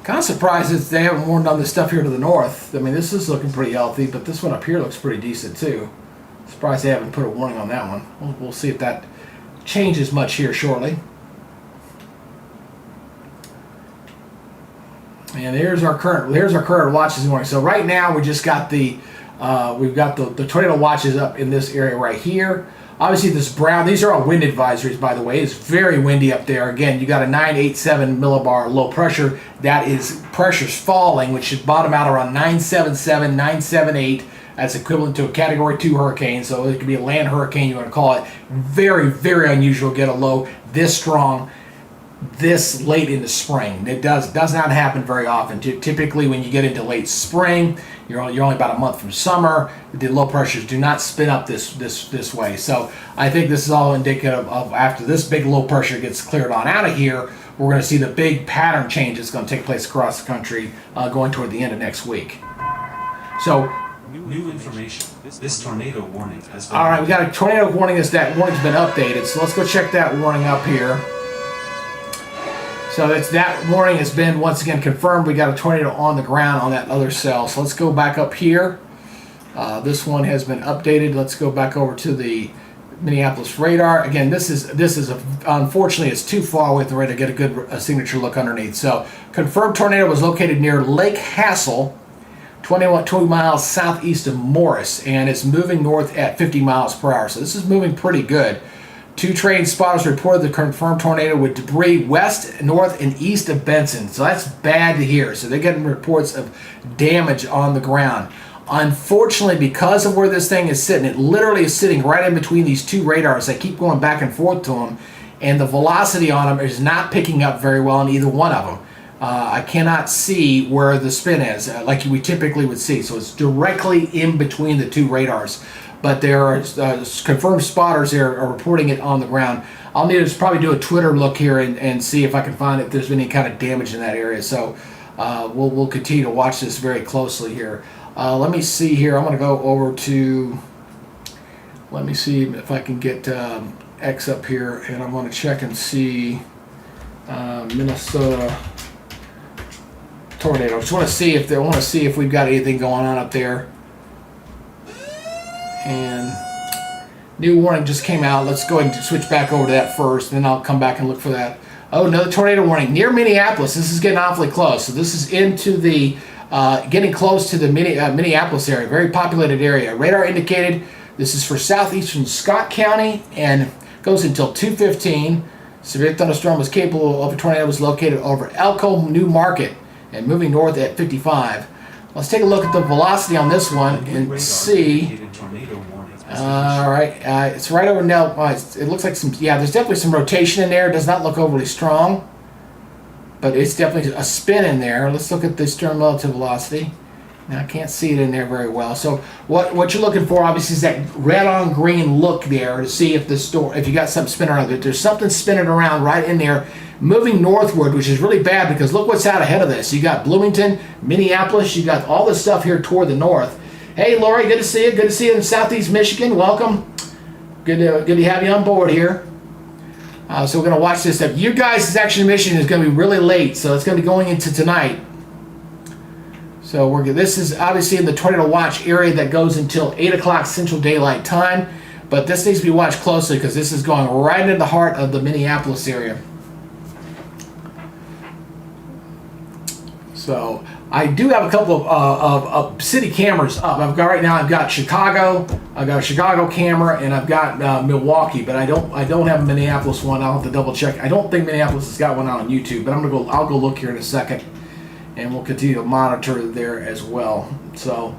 Kind of surprised that they haven't warned on this stuff here to the north. I mean, this is looking pretty healthy, but this one up here looks pretty decent too. Surprised they haven't put a warning on that one. We'll see if that changes much here shortly. And here's our current watches this morning. So right now we just got the the tornado watches up in this area right here. Obviously this brown, these are all wind advisories, by the way. It's very windy up there. Again, you got a 987 millibar low pressure. That is, pressure's falling, which should bottom out around 977, 978. That's equivalent to a Category 2 hurricane. So it could be a land hurricane, you want to call it. Very, very unusual to get a low this strong this late in the spring. It does not happen very often. Typically when you get into late spring, you're only about a month from summer. The low pressures do not spin up this way. So I think this is all indicative of after this big low pressure gets cleared on out of here, we're going to see the big pattern change that's going to take place across the country going toward the end of next week. So new information. This tornado warning has been... All right, we got a tornado warning. That warning's been updated. So let's go check that warning up here. So that warning has been once again confirmed. We got a tornado on the ground on that other cell. So let's go back up here. This one has been updated. Let's go back over to the Minneapolis radar. Again, this is unfortunately it's too far away from the radar to get a good signature look underneath. So confirmed tornado was located near Lake Hassel, 20 miles southeast of Morris, and it's moving north at 50 miles per hour. So this is moving pretty good. 2 trained spotters reported the confirmed tornado with debris west, north, and east of Benson. So that's bad to hear. So they're getting reports of damage on the ground. Unfortunately, because of where this thing is sitting, it literally is sitting right in between these 2 radars. They keep going back and forth to them, and the velocity on them is not picking up very well in either one of them. I cannot see where the spin is, like we typically would see. So it's directly in between the 2 radars. But there are confirmed spotters here are reporting it on the ground. I'll need to probably do a Twitter look here and see if I can find if there's been any kind of damage in that area. So we'll continue to watch this very closely here. Let me see here. I'm going to go over to, let me see if I can get X up here, and I'm going to check and see Minnesota tornado. Just want to see if we've got anything going on up there. And new warning just came out. Let's go ahead and switch back over to that first, and then I'll come back and look for that. Oh, another tornado warning near Minneapolis. This is getting awfully close. So this is into the getting close to the Minneapolis area, very populated area. Radar indicated this is for southeastern Scott County and goes until 2:15. Severe thunderstorm was capable of a tornado was located over Elko New Market and moving north at 55. Let's take a look at the velocity on this one and see. All right, it's right over now. It looks like there's definitely some rotation in there. It does not look overly strong, but it's definitely a spin in there. Let's look at the stern relative velocity. Now I can't see it in there very well. So what you're looking for obviously is that red on green look there to see if if you got something spinning around. There's something spinning around right in there, moving northward, which is really bad because look what's out ahead of this. You got Bloomington, Minneapolis. You got all this stuff here toward the north. Hey, Lori, good to see you. Good to see you in Southeast Michigan. Welcome. Good to have you on board here. So we're going to watch this stuff. You guys' action in Michigan is going to be really late, so it's going to be going into tonight. So this is obviously in the tornado watch area that goes until 8 o'clock Central Daylight Time, but this needs to be watched closely because this is going right into the heart of the Minneapolis area. So I do have a couple of city cameras up. I've got Chicago. I've got a Chicago camera, and I've got Milwaukee, but I don't have a Minneapolis one. I'll have to double check. I don't think Minneapolis has got one out on YouTube, but I'll go look here in a second, and we'll continue to monitor there as well. So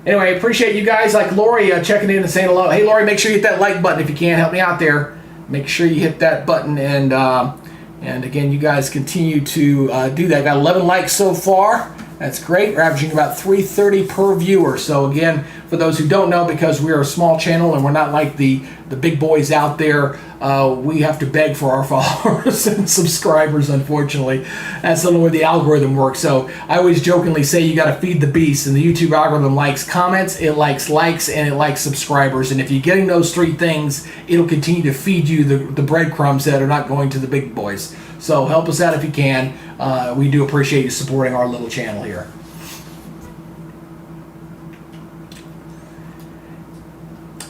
anyway, appreciate you guys like Lori checking in and saying hello. Hey Lori, make sure you hit that like button if you can. Help me out there. Make sure you hit that button, and again, you guys continue to do that. Got 11 likes so far. That's great. We're averaging about 330 per viewer. So again, for those who don't know, because we're a small channel and we're not like the big boys out there, we have to beg for our followers and subscribers, unfortunately. That's the way the algorithm works. So I always jokingly say you got to feed the beast, and the YouTube algorithm likes comments, it likes likes, and it likes subscribers. And if you're getting those 3 things, it'll continue to feed you the breadcrumbs that are not going to the big boys. So help us out if you can. we do appreciate you supporting our little channel here.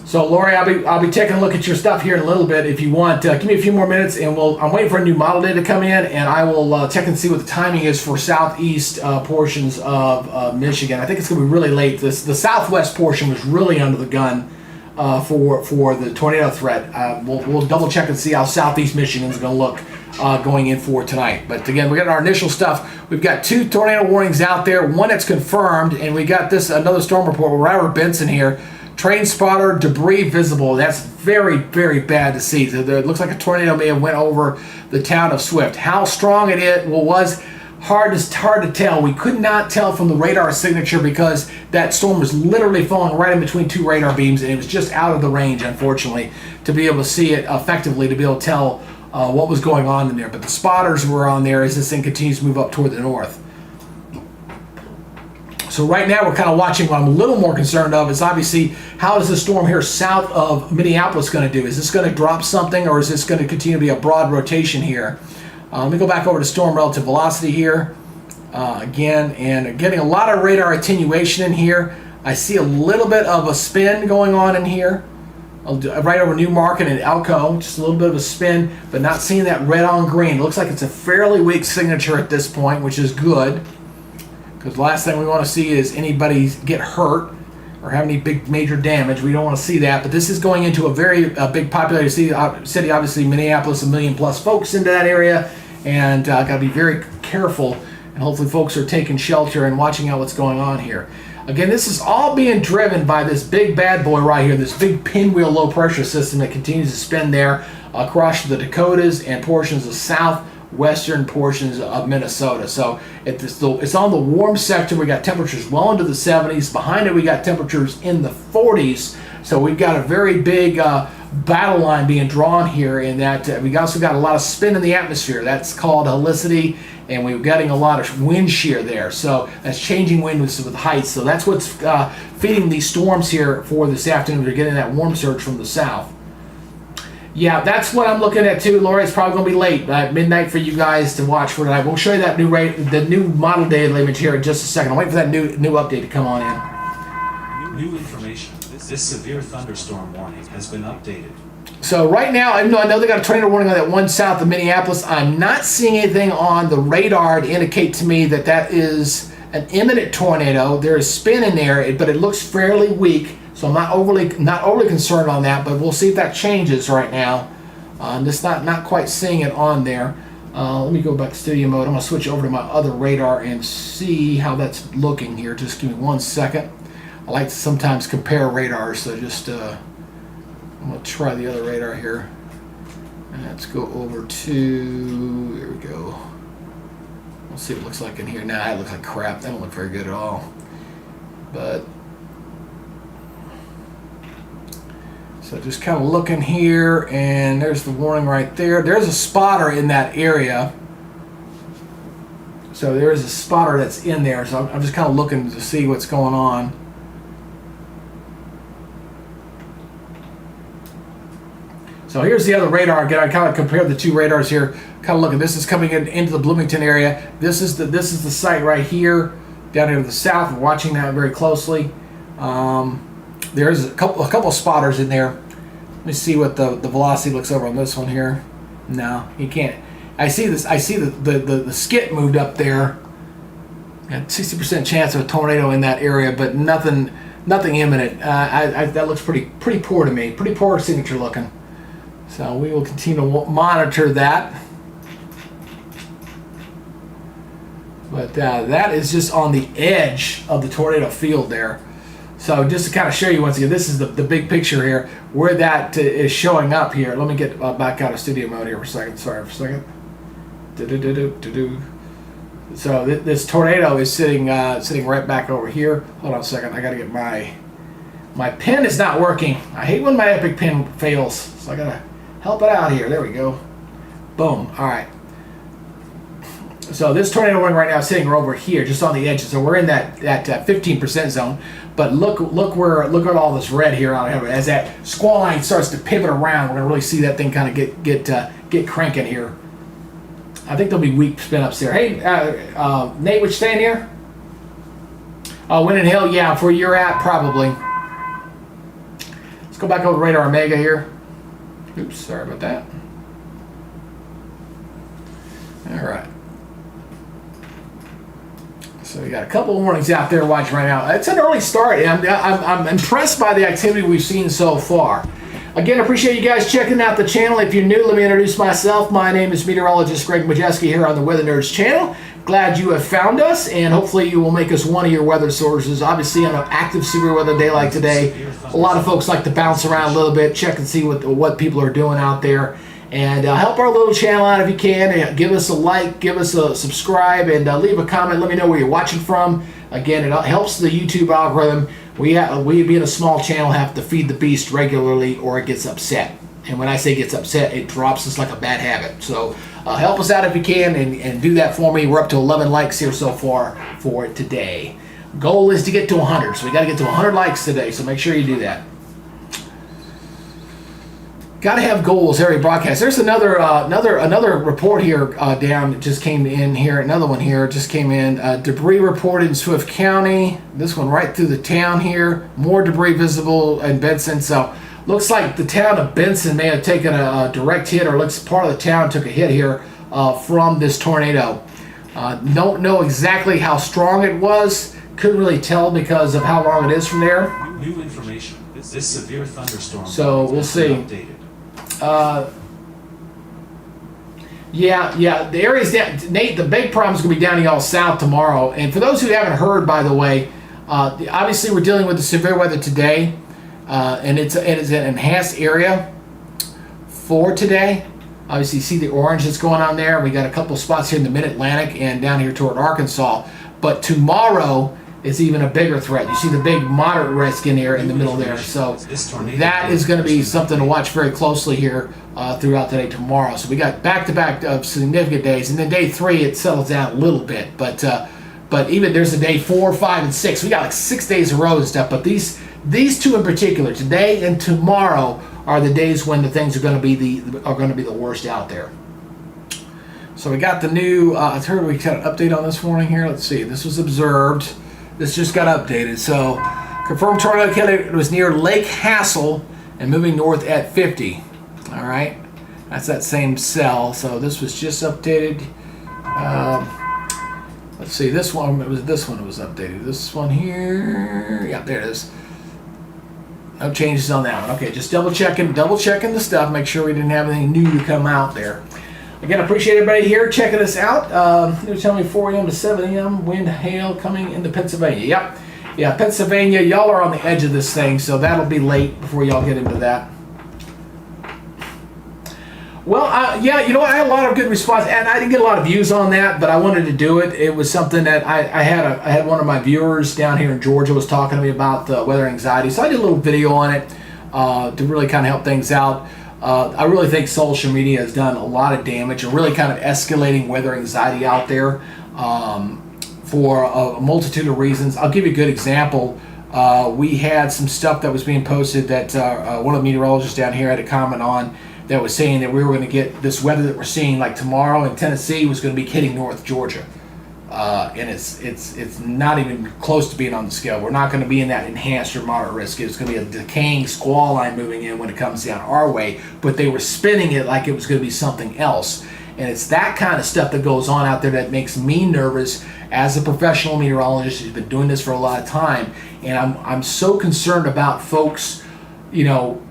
So Lori, I'll be taking a look at your stuff here in a little bit. If you want, give me a few more minutes, and I'm waiting for a new model data to come in, and I will check and see what the timing is for southeast portions of Michigan. I think it's going to be really late. The southwest portion was really under the gun for the tornado threat. We'll double check and see how southeast Michigan is going to look going in for tonight. But again, we got our initial stuff. We've got 2 tornado warnings out there. One that's confirmed, and we got another storm report with Robert Benson here. Train spotter, debris visible. That's very, very bad to see. It looks like a tornado may have went over the town of Swift. How strong it is was hard to tell. We could not tell from the radar signature because that storm was literally falling right in between 2 radar beams, and it was just out of the range, unfortunately, to be able to see it effectively, to be able to tell what was going on in there. But the spotters were on there as this thing continues to move up toward the north. So right now we're kind of watching. What I'm a little more concerned of is obviously how is the storm here south of Minneapolis going to do? Is this going to drop something, or is this going to continue to be a broad rotation here? Let me go back over to storm relative velocity here again, and getting a lot of radar attenuation in here. I see a little bit of a spin going on in here. Right over New Market and Elko, just a little bit of a spin, but not seeing that red on green. It looks like it's a fairly weak signature at this point, which is good. Because the last thing we want to see is anybody get hurt or have any big major damage. We don't want to see that. But this is going into a very big populated city. Obviously, Minneapolis, 1 million plus folks into that area. And got to be very careful. And hopefully folks are taking shelter and watching out what's going on here. Again, this is all being driven by this big bad boy right here. This big pinwheel low pressure system that continues to spin there across the Dakotas and portions of southwestern portions of Minnesota. So it's on the warm sector. We got temperatures well into the 70s. Behind it, we got temperatures in the 40s. So we've got a very big battle line being drawn here, in that we also got a lot of spin in the atmosphere. That's called helicity, and we're getting a lot of wind shear there. So that's changing wind with heights. So that's what's feeding these storms here for this afternoon. We're getting that warm surge from the south. Yeah, that's what I'm looking at too, Laura. It's probably going to be late at midnight for you guys to watch for tonight. We'll show you that the new model data image here in just a second. I'm waiting for that new update to come on in. New information. This severe thunderstorm warning has been updated. So right now, even though I know they got a tornado warning on that one south of Minneapolis, I'm not seeing anything on the radar to indicate to me that that is an imminent tornado. There is spin in there, but it looks fairly weak. So I'm not overly concerned on that, but we'll see if that changes right now. I'm just not quite seeing it on there. Let me go back to studio mode. I'm going to switch over to my other radar and see how that's looking here. Just give me 1 second. I like to sometimes compare radars, so just I'm going to try the other radar here. And let's go over to, there we go. We'll see what it looks like in here. Nah, it looks like crap. That don't look very good at all. But so just kind of looking here, and there's the warning right there. There's a spotter in that area. So there's a spotter that's in there. So I'm just kind of looking to see what's going on. So here's the other radar. Again, I kind of compared the two radars here. Kind of looking. This is coming into the Bloomington area. This is the site right here, down here to the south. We're watching that very closely. There's a couple spotters in there. Let me see what the velocity looks over on this one here. No, you can't. I see this. I see the skit moved up there. Got 60% chance of a tornado in that area, but nothing imminent. That looks pretty poor to me. Pretty poor signature looking. So we will continue to monitor that. But that is just on the edge of the tornado field there. So just to kind of show you once again, this is the big picture here, where that is showing up here. Let me get back out of studio mode here for a second. Sorry for a second. So this tornado is sitting right back over here. Hold on a second. I got to get my pen is not working. I hate when my Epic pen fails. So I got to help it out here. There we go. Boom. All right. So this tornado warning right now is sitting over here, just on the edges. So we're in that 15% zone. But look at all this red here out here. As that squall line starts to pivot around, we're gonna really see that thing kind of get cranking here. I think there'll be weak spin ups there. Hey, Nate, would you staying here? Wind and hail, yeah, for where you're at, probably. Let's go back over to Radar Omega here. Oops, sorry about that. All right. So we got a couple of warnings out there watching right now. It's an early start, and I'm impressed by the activity we've seen so far. Again, I appreciate you guys checking out the channel. If you're new, let me introduce myself. My name is meteorologist Greg Majeski here on the Weather Nerds channel. Glad you have found us, and hopefully you will make us one of your weather sources. Obviously, on an active severe weather day like today, a lot of folks like to bounce around a little bit, check and see what people are doing out there. And help our little channel out if you can. And give us a like, give us a subscribe, and leave a comment. Let me know where you're watching from. Again, it helps the YouTube algorithm. We being a small channel, have to feed the beast regularly or it gets upset. And when I say gets upset, it drops us like a bad habit. So help us out if you can, and do that for me. We're up to 11 likes here so far for today. Goal is to get to 100, so we got to get to 100 likes today. So make sure you do that. Got to have goals every broadcast. There's another report here down that just came in here. Another one here just came in. Debris reported in Swift County. This one right through the town here. More debris visible in Benson. So looks like the town of Benson may have taken a direct hit, or looks part of the town took a hit here from this tornado. Don't know exactly how strong it was. Couldn't really tell because of how long it is from there. New information. This severe thunderstorm. So we'll see. Updated. Yeah, the areas that Nate, the big problem is going to be down y'all south tomorrow. And for those who haven't heard, by the way, obviously we're dealing with the severe weather today, and it is an enhanced area for today. Obviously, you see the orange that's going on there. We got a couple spots here in the Mid-Atlantic and down here toward Arkansas. But tomorrow is even a bigger threat. You see the big moderate risk in here in the middle there. So that is going to be something to watch very closely here throughout today, tomorrow. So we got back-to-back of significant days, and then day 3 it settles down a little bit. But even there's a day 4, 5, and 6. We got like 6 days in a row and stuff. But these two in particular, today and tomorrow, are the days when the things are going to be the worst out there. So we got the new. I heard we got an update on this morning here. Let's see. This was observed. This just got updated. So, confirmed tornado killer was near Lake Hassel and moving north at 50. All right, that's that same cell. So this was just updated. Let's see. This one. It was this one. It was updated. This one here. Yeah, there it is. No changes on that one. Okay, just double checking the stuff. Make sure we didn't have anything new to come out there. Again, I appreciate everybody here checking us out. They're telling me 4 a.m. to 7 a.m. wind, hail coming into Pennsylvania. Yep. Yeah, Pennsylvania, y'all are on the edge of this thing, so that'll be late before y'all get into that. Well, yeah, you know what? I had a lot of good response, and I didn't get a lot of views on that, but I wanted to do it. It was something that I had one of my viewers down here in Georgia was talking to me about weather anxiety, so I did a little video on it to really kind of help things out. I really think social media has done a lot of damage and really kind of escalating weather anxiety out there for a multitude of reasons. I'll give you a good example. We had some stuff that was being posted that one of the meteorologists down here had a comment on that was saying that we were going to get this weather that we're seeing like tomorrow in Tennessee was going to be hitting North Georgia. And it's not even close to being on the scale. We're not going to be in that enhanced or moderate risk. It's going to be a decaying squall line moving in when it comes down our way, but they were spinning it like it was going to be something else. And it's that kind of stuff that goes on out there that makes me nervous as a professional meteorologist who's been doing this for a lot of time. And I'm so concerned about folks, you know,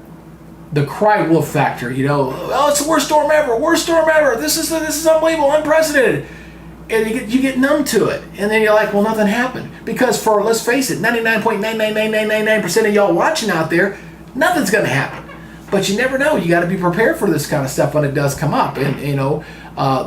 the cry wolf factor, you know, oh, it's the worst storm ever, this is unbelievable, unprecedented. And you get numb to it, and then you're like, well, nothing happened. Because for, let's face it, 99.99999% of y'all watching out there, nothing's going to happen. But you never know. You got to be prepared for this kind of stuff when it does come up. And, you know,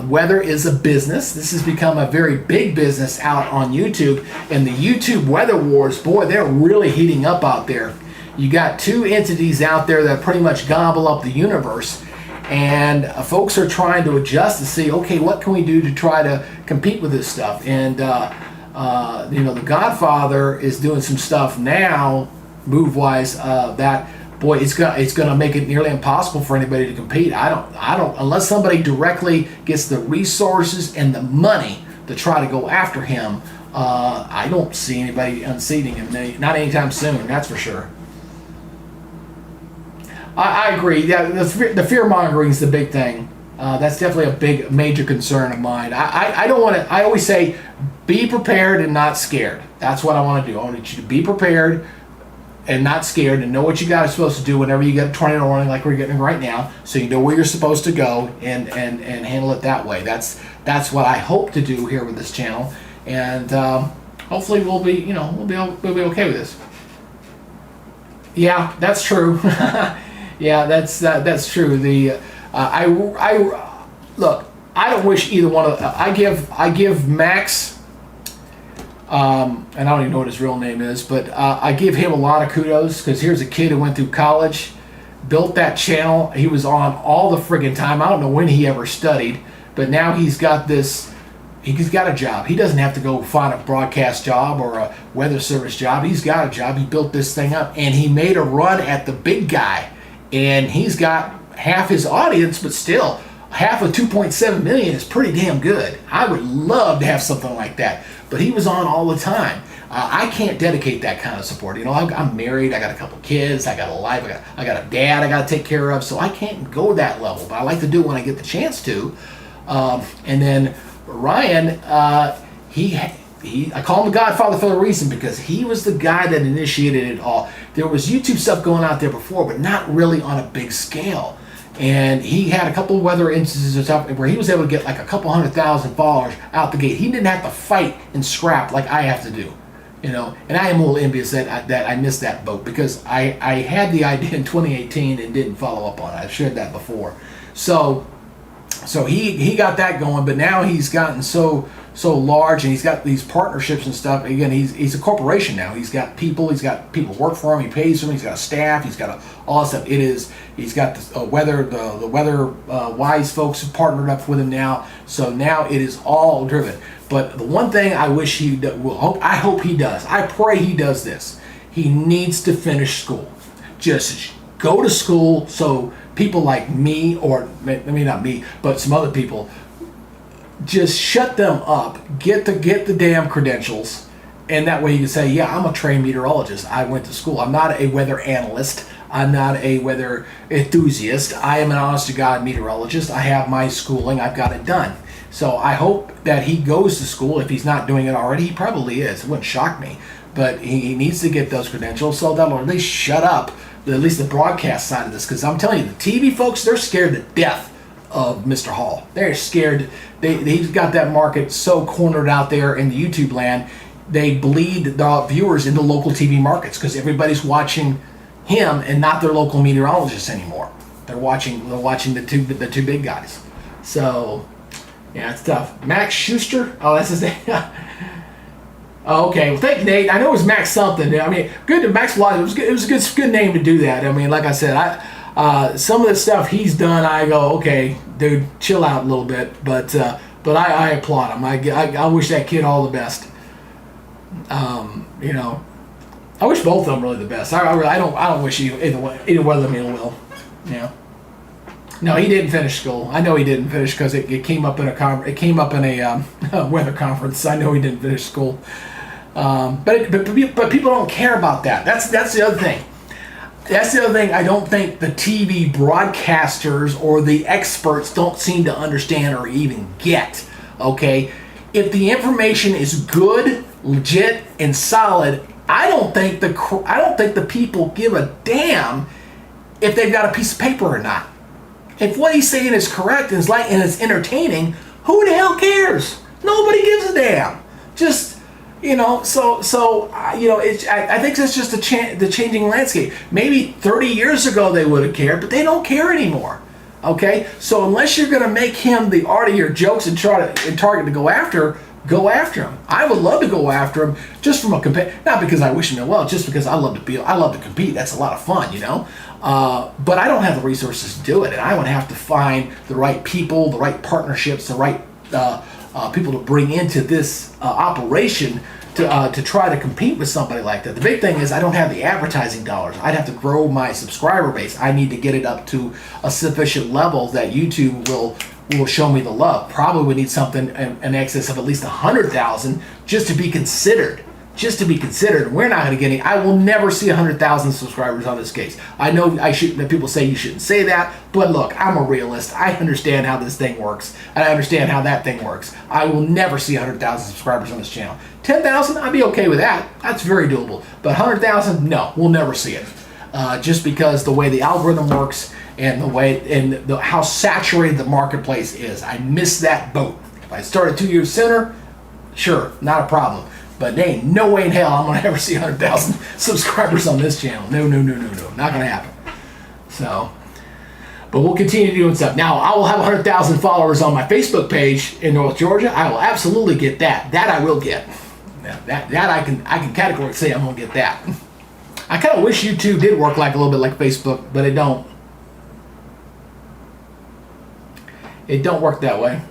weather is a business. This has become a very big business out on YouTube. And the YouTube weather wars, boy, they're really heating up out there. You got two entities out there that pretty much gobble up the universe. And folks are trying to adjust to see, okay, what can we do to try to compete with this stuff? And, you know, the Godfather is doing some stuff now, move-wise, that boy, it's gonna make it nearly impossible for anybody to compete. I don't unless somebody directly gets the resources and the money to try to go after him. I don't see anybody unseating him, not anytime soon. That's for sure. I agree. Yeah, the fear mongering is the big thing. That's definitely a big, major concern of mine. I don't want to. I always say, be prepared and not scared. That's what I want to do. I want you to be prepared and not scared, and know what you guys are supposed to do whenever you get a tornado warning like we're getting right now, so you know where you're supposed to go and handle it that way. That's what I hope to do here with this channel, and hopefully we'll be okay with this. Yeah, that's true. Yeah, that's true. I look. I don't wish either one of. I give Max. And I don't even know what his real name is, but I give him a lot of kudos, because here's a kid who went through college, built that channel. He was on all the friggin' time. I don't know when he ever studied, but now he's got this. He's got a job. He doesn't have to go find a broadcast job or a weather service job. He's got a job. He built this thing up, and he made a run at the big guy. And he's got half his audience, but still, half of 2.7 million is pretty damn good. I would love to have something like that. But he was on all the time. I can't dedicate that kind of support. You know, I'm married. I got a couple kids. I got a life. I got a dad I got to take care of. So I can't go that level. But I like to do it when I get the chance to. And then Ryan, I call him the Godfather for a reason, because he was the guy that initiated it all. There was YouTube stuff going out there before, but not really on a big scale. And he had a couple of weather instances and stuff where he was able to get like a couple 100,000 followers out the gate. He didn't have to fight and scrap like I have to do, you know. And I am a little envious that I missed that boat, because I had the idea in 2018 and didn't follow up on it. I've shared that before. So he got that going, but now he's gotten so large, and he's got these partnerships and stuff. Again, he's a corporation now. He's got people work for him. He pays them. He's got a staff. He's got all that stuff. He's got the weather wise folks who partnered up with him now. So now it is all driven. But the one thing I wish I hope he does. I pray he does this. He needs to finish school. Just go to school, so people like me, or maybe not me, but some other people, just shut them up, get the damn credentials, and that way you can say, yeah, I'm a trained meteorologist. I went to school. I'm not a weather analyst. I'm not a weather enthusiast. I am an honest-to-God meteorologist. I have my schooling. I've got it done. So I hope that he goes to school. If he's not doing it already, he probably is. It wouldn't shock me. But he needs to get those credentials, so that'll at least shut up, at least the broadcast side of this. Because I'm telling you, the TV folks, they're scared to death of Mr. Hall. They're scared. He's got that market so cornered out there in the YouTube land. They bleed the viewers into local TV markets, because everybody's watching him and not their local meteorologists anymore. They're watching the two big guys. So yeah, it's tough. Max Schuster. Oh, that's his name. Oh, okay. Well, thank you, Nate. I know it was Max something. I mean, good to Max Blige. It was a good name to do that. I mean, like I said, some of the stuff he's done, I go, okay, dude, chill out a little bit. But I applaud him. I wish that kid all the best. You know, I wish both of them really the best. I don't wish either one of them ill will. You know. No, he didn't finish school. I know he didn't finish, because it came up in a weather conference. I know he didn't finish school. But people don't care about that. That's the other thing. That's the other thing I don't think the TV broadcasters or the experts don't seem to understand or even get. Okay, if the information is good, legit, and solid, I don't think the people give a damn if they've got a piece of paper or not. If what he's saying is correct and it's entertaining, who the hell cares? Nobody gives a damn. Just, you know, I think that's just the changing landscape. Maybe 30 years ago they would have cared, but they don't care anymore. Okay, so unless you're going to make him the art of your jokes and target to go after him. I would love to go after him, just from not because I wish him well, just because I love to compete. That's a lot of fun, you know. But I don't have the resources to do it, and I would have to find the right people, the right partnerships, the right people to bring into this operation to try to compete with somebody like that. The big thing is I don't have the advertising dollars. I'd have to grow my subscriber base. I need to get it up to a sufficient level that YouTube will show me the love. Probably we need something in excess of at least 100,000 just to be considered. Just to be considered. We're not going to get any. I will never see 100,000 subscribers on this case. I know people say you shouldn't say that, but look, I'm a realist. I understand how this thing works, and I understand how that thing works. I will never see 100,000 subscribers on this channel. 10,000, I'd be okay with that. That's very doable. But 100,000, no, we'll never see it. Just because the way the algorithm works and how saturated the marketplace is. I missed that boat. If I started 2 years sooner, sure, not a problem. But there ain't no way in hell I'm going to ever see 100,000 subscribers on this channel. No. Not going to happen. So, but we'll continue doing stuff. Now, I will have 100,000 followers on my Facebook page in North Georgia. I will absolutely get that. That I will get. That I can categorically say I'm going to get that. I kind of wish YouTube did work like a little bit like Facebook, but it don't. It don't work that way.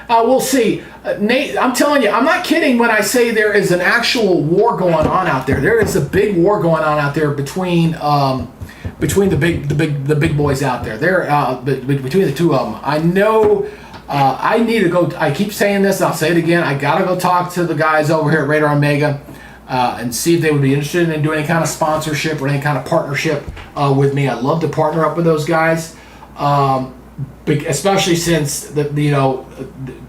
We'll see. Nate, I'm telling you, I'm not kidding when I say there is an actual war going on out there. There is a big war going on out there between the big boys out there. Between the two of them. I know. I need to go. I keep saying this. I'll say it again. I gotta go talk to the guys over here at Radar Omega and see if they would be interested in doing any kind of sponsorship or any kind of partnership with me. I'd love to partner up with those guys. Especially since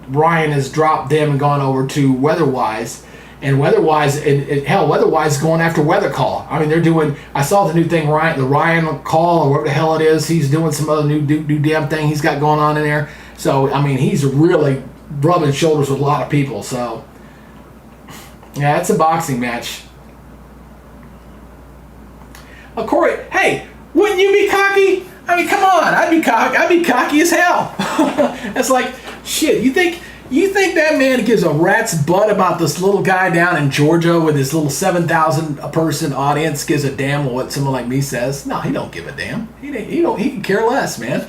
Ryan has dropped them and gone over to WeatherWise, and WeatherWise is going after Weather Call. I mean, they're doing. I saw the new thing, the Ryan Call or whatever the hell it is. He's doing some other new damn thing he's got going on in there. So I mean, he's really rubbing shoulders with a lot of people. So yeah, it's a boxing match. Corey, hey, wouldn't you be cocky? I mean, come on! I'd be cocky as hell. It's like, shit. You think that man gives a rat's butt about this little guy down in Georgia with his little 7,000 person audience gives a damn what someone like me says? No, he don't give a damn. He can care less, man.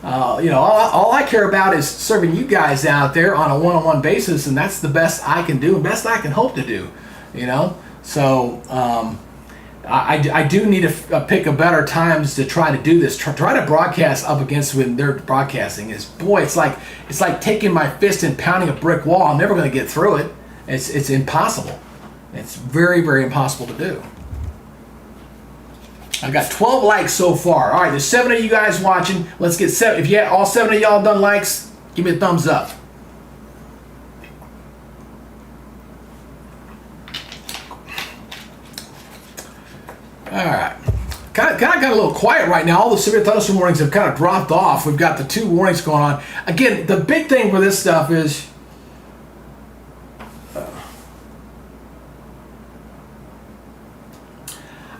All I care about is serving you guys out there on a one-on-one basis, and that's the best I can do and best I can hope to do. So. I do need to pick a better times to try to do this. Try to broadcast up against when they're broadcasting. It's like taking my fist and pounding a brick wall. I'm never going to get through it. It's impossible. It's very, very impossible to do. I've got 12 likes so far. All right, there's 7 of you guys watching. Let's get 7. If all 7 of y'all done likes, give me a thumbs up. All right. Kind of got a little quiet right now. All the severe thunderstorm warnings have kind of dropped off. We've got the 2 warnings going on. Again, the big thing for this stuff is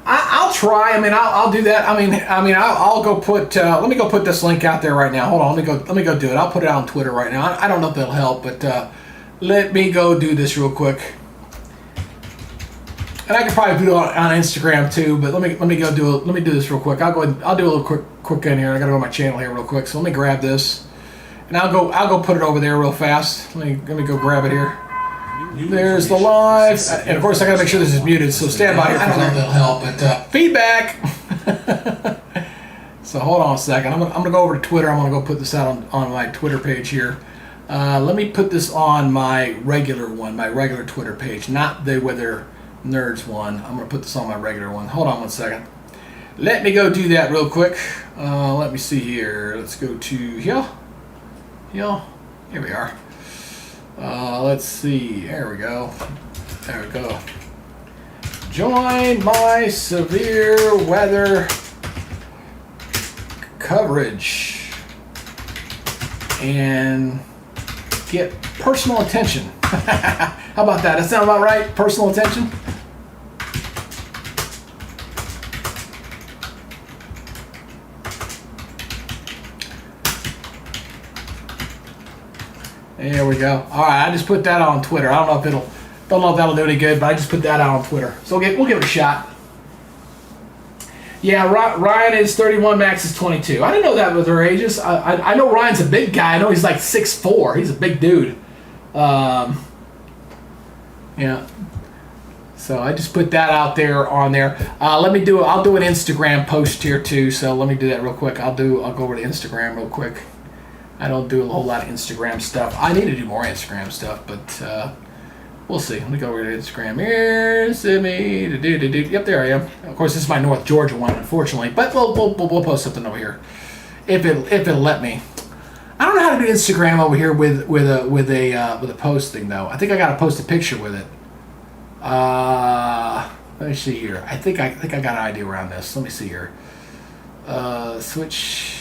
I'll try. I mean, I'll do that. I'll go put. Let me go put this link out there right now. Hold on. Let me go do it. I'll put it on Twitter right now. I don't know if that'll help, but let me go do this real quick. And I could probably do it on Instagram too, but let me do this real quick. I'll do a little quick in here. I gotta go to my channel here real quick. So let me grab this, and I'll go put it over there real fast. Let me go grab it here. There's the live, and of course I gotta make sure this is muted. So stand by here. I don't know if that'll help, but feedback. So hold on a second. I'm gonna go over to Twitter. I'm gonna go put this out on my Twitter page here. Let me put this on my regular Twitter page, not the Weather Nerds one. I'm going to put this on my regular one. Hold on one second. Let me go do that real quick. Let me see here. Let's go to here. Here we are. Let's see. There we go. Join my severe weather coverage and get personal attention. How about that? That sound about right? Personal attention? There we go. All right, I just put that on Twitter. I don't know if that'll do any good, but I just put that out on Twill. So we'll give it a shot. Yeah, Ryan is 31, Max is 22. I didn't know that with their ages. I know Ryan's a big guy. I know he's like 6'4". He's a big dude. Yeah. So I just put that out there on there. I'll do an Instagram post here too. So let me do that real quick. I'll go over to Instagram real quick. I don't do a whole lot of Instagram stuff. I need to do more Instagram stuff, but we'll see. Let me go over to Instagram. Here's me. Yep, there I am. Of course, this is my North Georgia one, unfortunately. But we'll post something over here if it'll let me. I don't know how to do Instagram over here with a post thing though. I think I got to post a picture with it. Let me see here. I think I got an idea around this. Let me see here. Switch.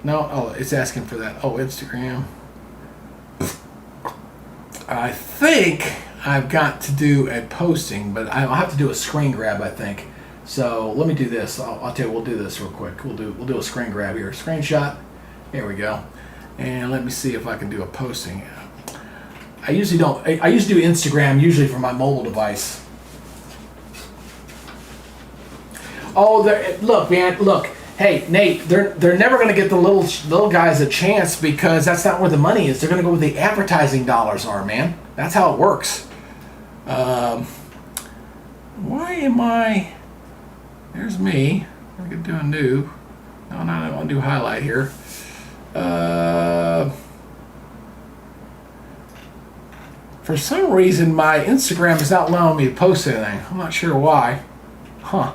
No, oh, it's asking for that. Oh, Instagram. I think I've got to do a posting, but I'll have to do a screen grab, I think. So let me do this. I'll tell you, we'll do this real quick. We'll do a screen grab here. Screenshot. There we go. And let me see if I can do a posting. I usually don't. I used to do Instagram usually from my mobile device. Oh, look, man, look. Hey, Nate, they're never going to get the little guys a chance because that's not where the money is. They're going to go where the advertising dollars are, man. That's how it works. Why am I? There's me. I could do a new. No, I want to do highlight here. For some reason, my Instagram is not allowing me to post anything. I'm not sure why. Huh.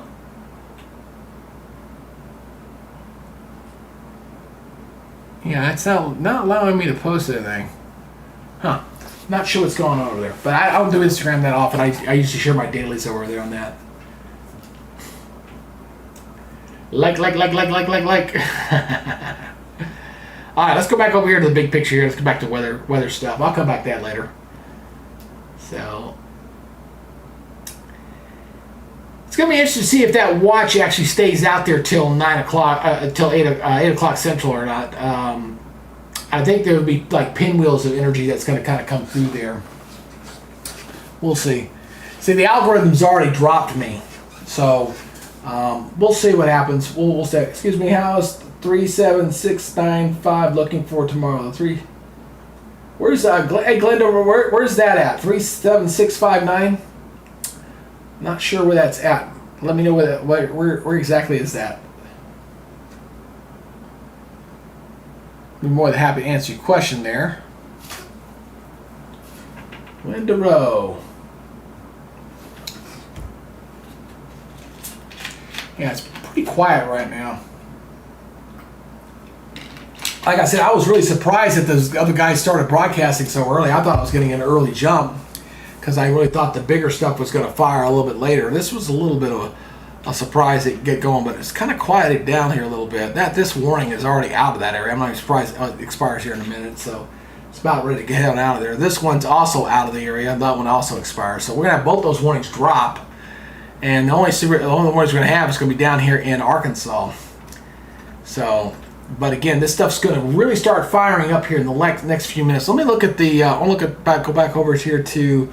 Yeah, it's not allowing me to post anything. Huh. Not sure what's going on over there. But I don't do Instagram that often. I usually share my dailies over there on that. Like. Alright, let's go back over here to the big picture here. Let's go back to weather stuff. I'll come back to that later. So it's gonna be interesting to see if that watch actually stays out there till 9 o'clock, till 8 o'clock Central or not. I think there will be like pinwheels of energy that's gonna kind of come through there. We'll see. See, the algorithm's already dropped me, so we'll see what happens. We'll say, excuse me, how's 37695 looking for tomorrow? Where's hey Glenda, where's that at? 37659. Not sure where that's at. Let me know where exactly is that. I'd be more than happy to answer your question there. Linda Rowe. Yeah, it's pretty quiet right now. Like I said, I was really surprised that those other guys started broadcasting so early. I thought I was getting an early jump because I really thought the bigger stuff was going to fire a little bit later. This was a little bit of a surprise to get going, but it's kind of quieted down here a little bit. This warning is already out of that area. I'm not even surprised it expires here in a minute, so it's about ready to get on out of there. This one's also out of the area. That one also expires. So we're going to have both those warnings drop, and the only warnings we're going to have is going to be down here in Arkansas. So, but again, this stuff's going to really start firing up here in the next few minutes. Let me look at the. I'll go back over here to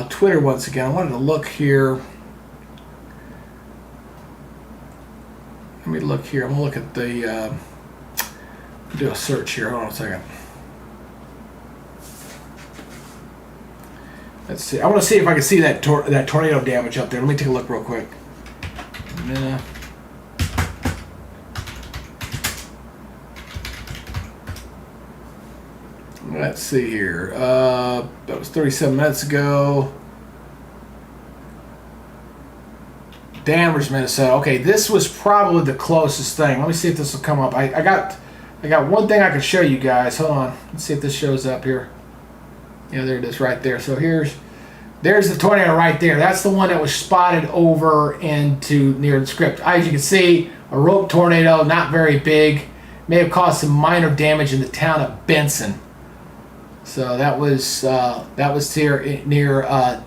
Twitter once again. I wanted to look here. Let me look here. I'm going to look at the. Do a search here. Hold on a second. Let's see. I want to see if I can see that tornado damage up there. Let me take a look real quick. Let's see here. That was 37 minutes ago. Danvers, Minnesota. Okay, this was probably the closest thing. Let me see if this will come up. I got one thing I can show you guys. Hold on. Let's see if this shows up here. Yeah, there it is right there. So there's the tornado right there. That's the one that was spotted over near the script. As you can see, a rope tornado, not very big. May have caused some minor damage in the town of Benson. So that was here near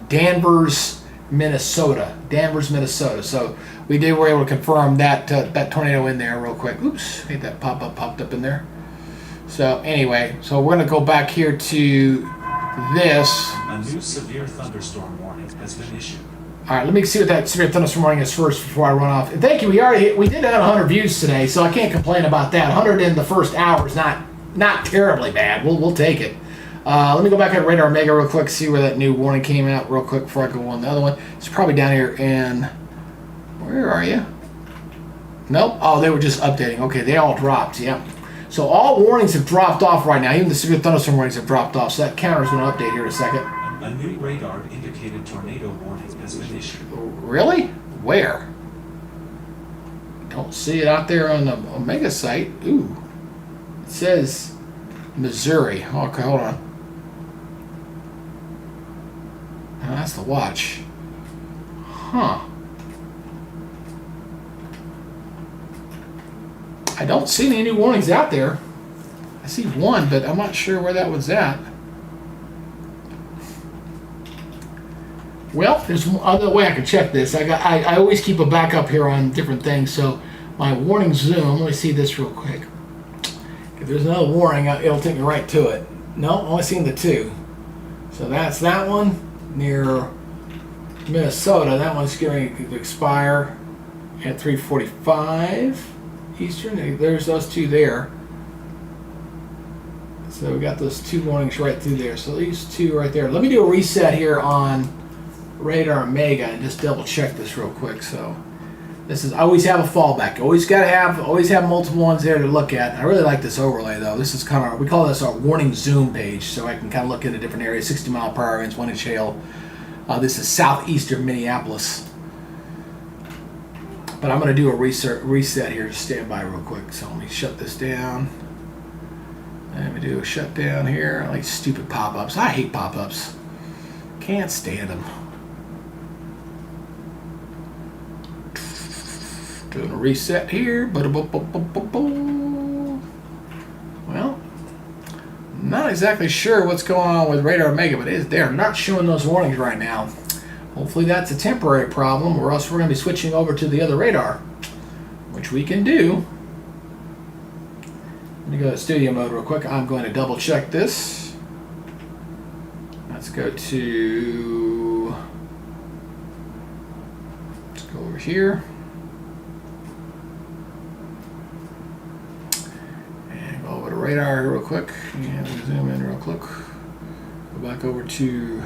Danvers, Minnesota. Danvers, Minnesota. So were able to confirm that tornado in there real quick. Oops, I think that popped up in there. So anyway, so we're gonna go back here to this. A new severe thunderstorm warning has been issued. All right, let me see what that severe thunderstorm warning is first before I run off. And thank you. We did have 100 views today, so I can't complain about that. 100 in the first hour is not terribly bad. We'll take it. Let me go back at Radar Mega real quick, see where that new warning came out real quick before I go on the other one. It's probably down here in, where are you? Nope. Oh, they were just updating. Okay, they all dropped. Yeah. So all warnings have dropped off right now. Even the severe thunderstorm warnings have dropped off. So that counter is going to update here in a second. A new radar indicated tornado warning has been issued. Really? Where? Don't see it out there on the Omega site. Ooh. It says Missouri. Okay, hold on. Oh, that's the watch. Huh. I don't see any new warnings out there. I see one, but I'm not sure where that was at. Well, there's one other way I can check this. I always keep a backup here on different things. So my warning zoom. Let me see this real quick. If there's another warning, it'll take me right to it. No, only seen the two. So that's that one near Minnesota. That one's going to expire at 3:45 Eastern. There's those two there. So we got those two warnings right through there. So these two right there. Let me do a reset here on Radar Mega and just double check this real quick. So this is, I always have a fallback. Always have multiple ones there to look at. I really like this overlay though. This is kind of, we call this our warning zoom page, so I can kind of look into different areas. 60-mile-per-hour winds, 1-inch hail. This is southeastern Minneapolis. But I'm going to do a reset here. Just stand by real quick. So let me shut this down. Let me do a shutdown here. I like stupid pop-ups. I hate pop-ups. Can't stand them. Doing a reset here. Well, not exactly sure what's going on with Radar Mega, but they're not showing those warnings right now. Hopefully that's a temporary problem, or else we're going to be switching over to the other radar, which we can do. Let me go to studio mode real quick. I'm going to double check this. Let's go over here. And go over to radar here real quick. And zoom in real quick. Go back over to...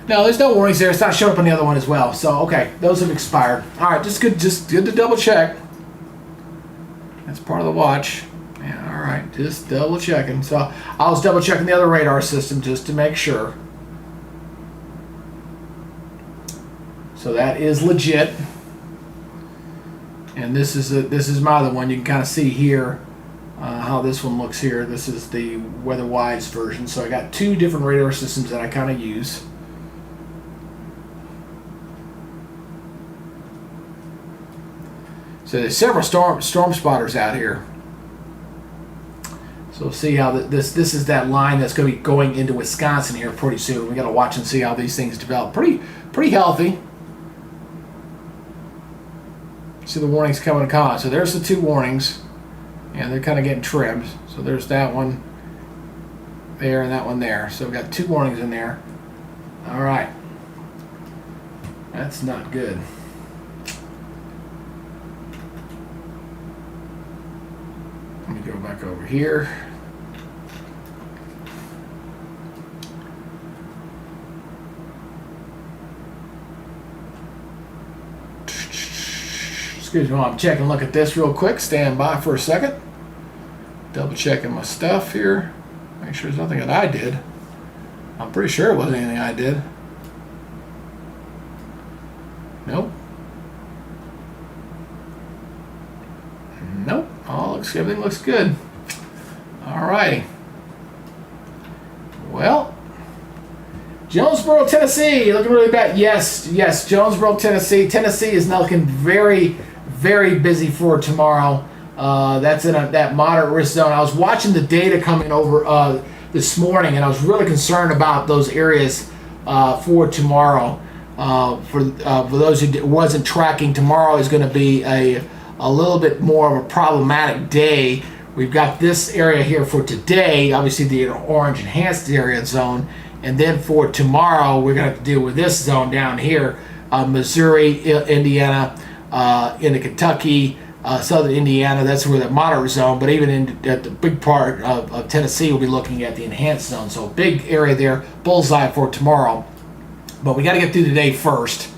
No, there's no warnings there. It's not showing up on the other one as well. So, okay, those have expired. All right, just good to double check. That's part of the watch. Yeah, all right, just double checking. So I was double checking the other radar system just to make sure. So that is legit. And this is my other one. You can kind of see here how this one looks here. This is the WeatherWise version. So I got two different radar systems that I kind of use. So there's several storm spotters out here. So we'll see how this is that line that's going to be going into Wisconsin here pretty soon. We got to watch and see how these things develop. Pretty healthy. See the warnings coming and coming. So there's the two warnings, and they're kind of getting trimmed. So there's that one there and that one there. So we got two warnings in there. All right. That's not good. Let me go back over here. Excuse me while I'm checking. Look at this real quick. Stand by for a second. Double checking my stuff here. Make sure there's nothing that I did. I'm pretty sure it wasn't anything I did. Nope. Nope. Everything looks good. Alrighty. Well, Jonesboro, Tennessee, looking really bad. Yes, Jonesboro, Tennessee. Tennessee is now looking very, very busy for tomorrow. That's in that moderate risk zone. I was watching the data coming over this morning, and I was really concerned about those areas for tomorrow. For those who wasn't tracking, tomorrow is going to be a little bit more of a problematic day. We've got this area here for today, obviously the orange enhanced area zone, And then for tomorrow, we're going to have to deal with this zone down here, Missouri, Indiana, into Kentucky, southern Indiana. That's where the moderate zone, but even at the big part of Tennessee, we'll be looking at the enhanced zone. So big area there, bullseye for tomorrow. But we got to get through today first.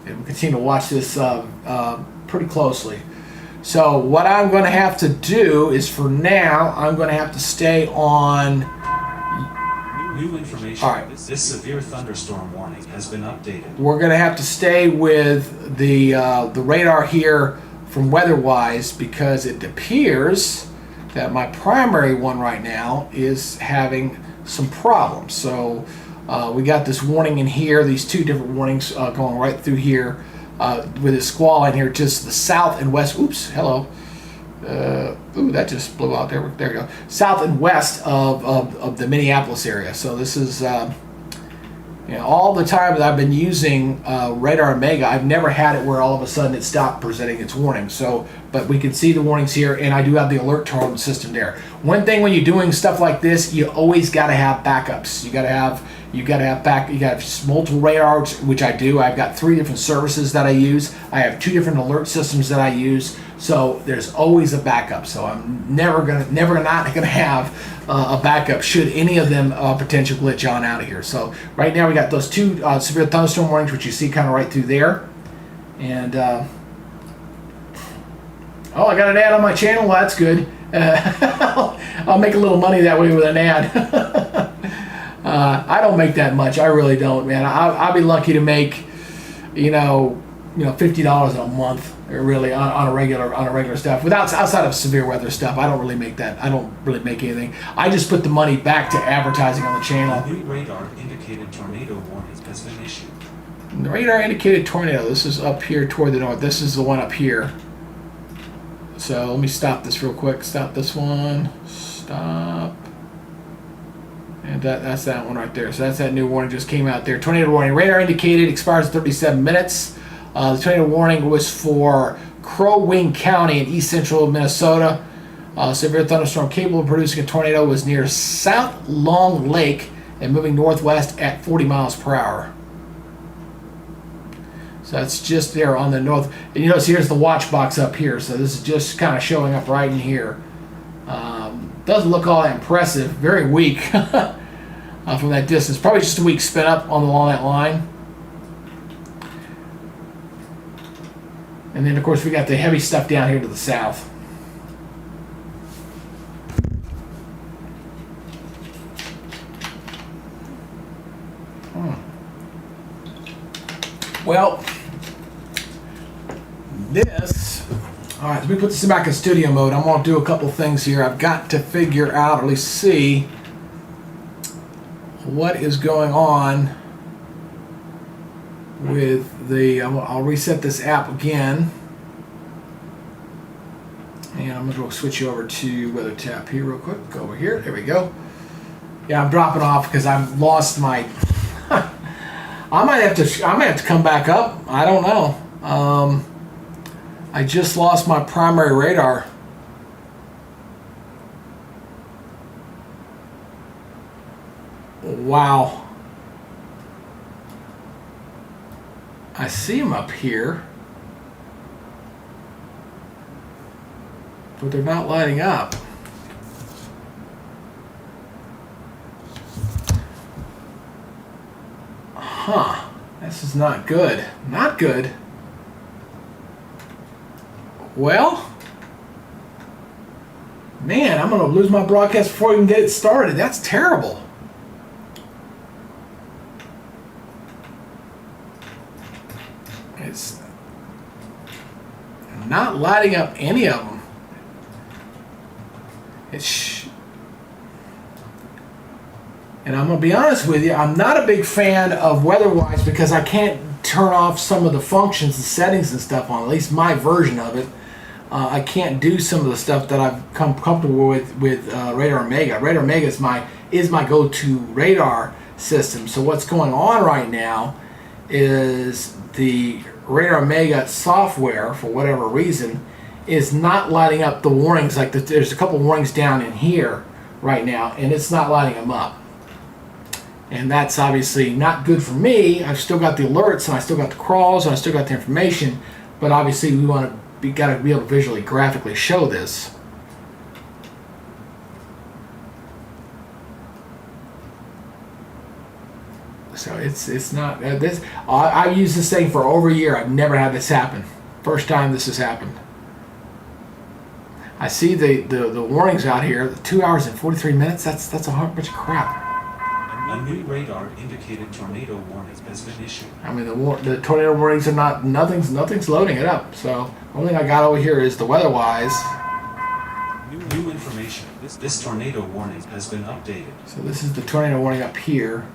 And we'll continue to watch this pretty closely. So what I'm going to have to do is, for now, I'm going to have to stay on. New information. All right. This severe thunderstorm warning has been updated. We're going to have to stay with the radar here from weather-wise, because it appears that my primary one right now is having some problems. So we got this warning in here, these two different warnings going right through here with a squall in here, just the south and west. Oops, hello. Ooh, that just blew out there. There we go. South and west of the Minneapolis area. So this is all the time that I've been using Radar Omega, I've never had it where all of a sudden it stopped presenting its warning. So, but we can see the warnings here, and I do have the alert tone system there. One thing when you're doing stuff like this, you always got to have backups. You got to have multiple radars, which I do. I've got 3 different services that I use. I have 2 different alert systems that I use. So there's always a backup. So I'm never not gonna have a backup should any of them potential glitch on out of here. So right now we got those 2 severe thunderstorm warnings, which you see kind of right through there. And oh, I got an ad on my channel. Well, that's good. I'll make a little money that way with an ad. I don't make that much. I really don't, man. I'll be lucky to make, $50 a month, really, on a regular stuff. Outside of severe weather stuff, I don't really make that. I don't really make anything. I just put the money back to advertising on the channel. A new radar indicated tornado warning has been issued. The radar indicated tornado. This is up here toward the north. This is the one up here. So let me stop this real quick. Stop this one. Stop. And that's that one right there. So that's that new warning just came out there. Tornado warning. Radar indicated expires in 37 minutes. The tornado warning was for Crow Wing County in east central Minnesota. Severe thunderstorm capable of producing a tornado was near South Long Lake and moving northwest at 40 miles per hour. So that's just there on the north. And you notice here's the watch box up here. So this is just kind of showing up right in here. Doesn't look all that impressive. Very weak from that distance. Probably just a weak spin up along that line. And then, of course, we got the heavy stuff down here to the south. Well, all right, let me put this back in studio mode. I'm going to do a couple things here. I've got to figure out, or at least see, what is going on with the, I'll reset this app again. And I'm going to switch you over to Weather Tap here real quick. Go over here. There we go. Yeah, I'm dropping off because I've lost my... I might have to come back up. I don't know. I just lost my primary radar. Wow. I see them up here, but they're not lighting up. Huh. This is not good. Not good. Well, man, I'm going to lose my broadcast before I even get it started. That's terrible. It's not lighting up any of them. And I'm going to be honest with you, I'm not a big fan of weather-wise because I can't turn off some of the functions and settings and stuff on, at least my version of it. I can't do some of the stuff that I've come comfortable with Radar Omega. Radar Omega is my go-to radar system. So what's going on right now is the Radar Omega software, for whatever reason, is not lighting up the warnings. Like there's a couple warnings down in here right now, and it's not lighting them up. And that's obviously not good for me. I've still got the alerts and I still got the crawls and I still got the information, but obviously we want to got to be able to visually, graphically show this. So it's not this. I've used this thing for over a year. I've never had this happen. First time this has happened. I see the warnings out here. 2 hours and 43 minutes. That's a whole bunch of crap. A new radar indicated tornado warning has been issued. I mean the tornado warnings are not nothing's loading it up. So the only thing I got over here is the weather-wise. New information. This tornado warning has been updated. So this is the tornado warning up here.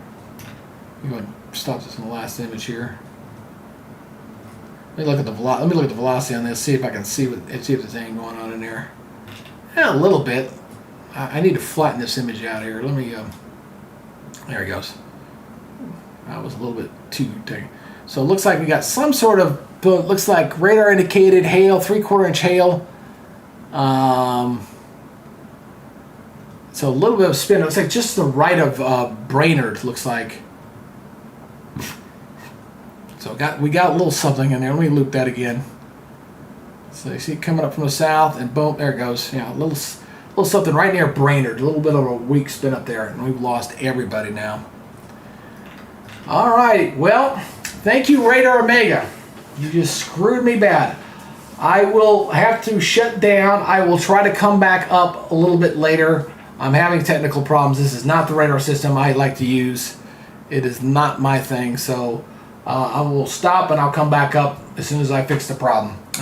I'm going to stop this in the last image here. Let me look at the velocity on this. See if I can see if there's anything going on in there. Yeah, a little bit. I need to flatten this image out here. Let me. There it goes. That was a little bit too tight. So it looks like we got some sort of. Looks like radar indicated hail, 3/4 inch hail. So a little bit of spin. It looks like just the right of Brainerd. Looks like. So we got a little something in there. Let me loop that again. So you see it coming up from the south, and boom, there it goes. Yeah, a little something right near Brainerd. A little bit of a weak spin up there, and we've lost everybody now. All right, well, thank you, Radar Omega. You just screwed me bad. I will have to shut down. I will try to come back up a little bit later. I'm having technical problems. This is not the radar system I like to use. It is not my thing, so I will stop and I'll come back up as soon as I fix the problem. All right.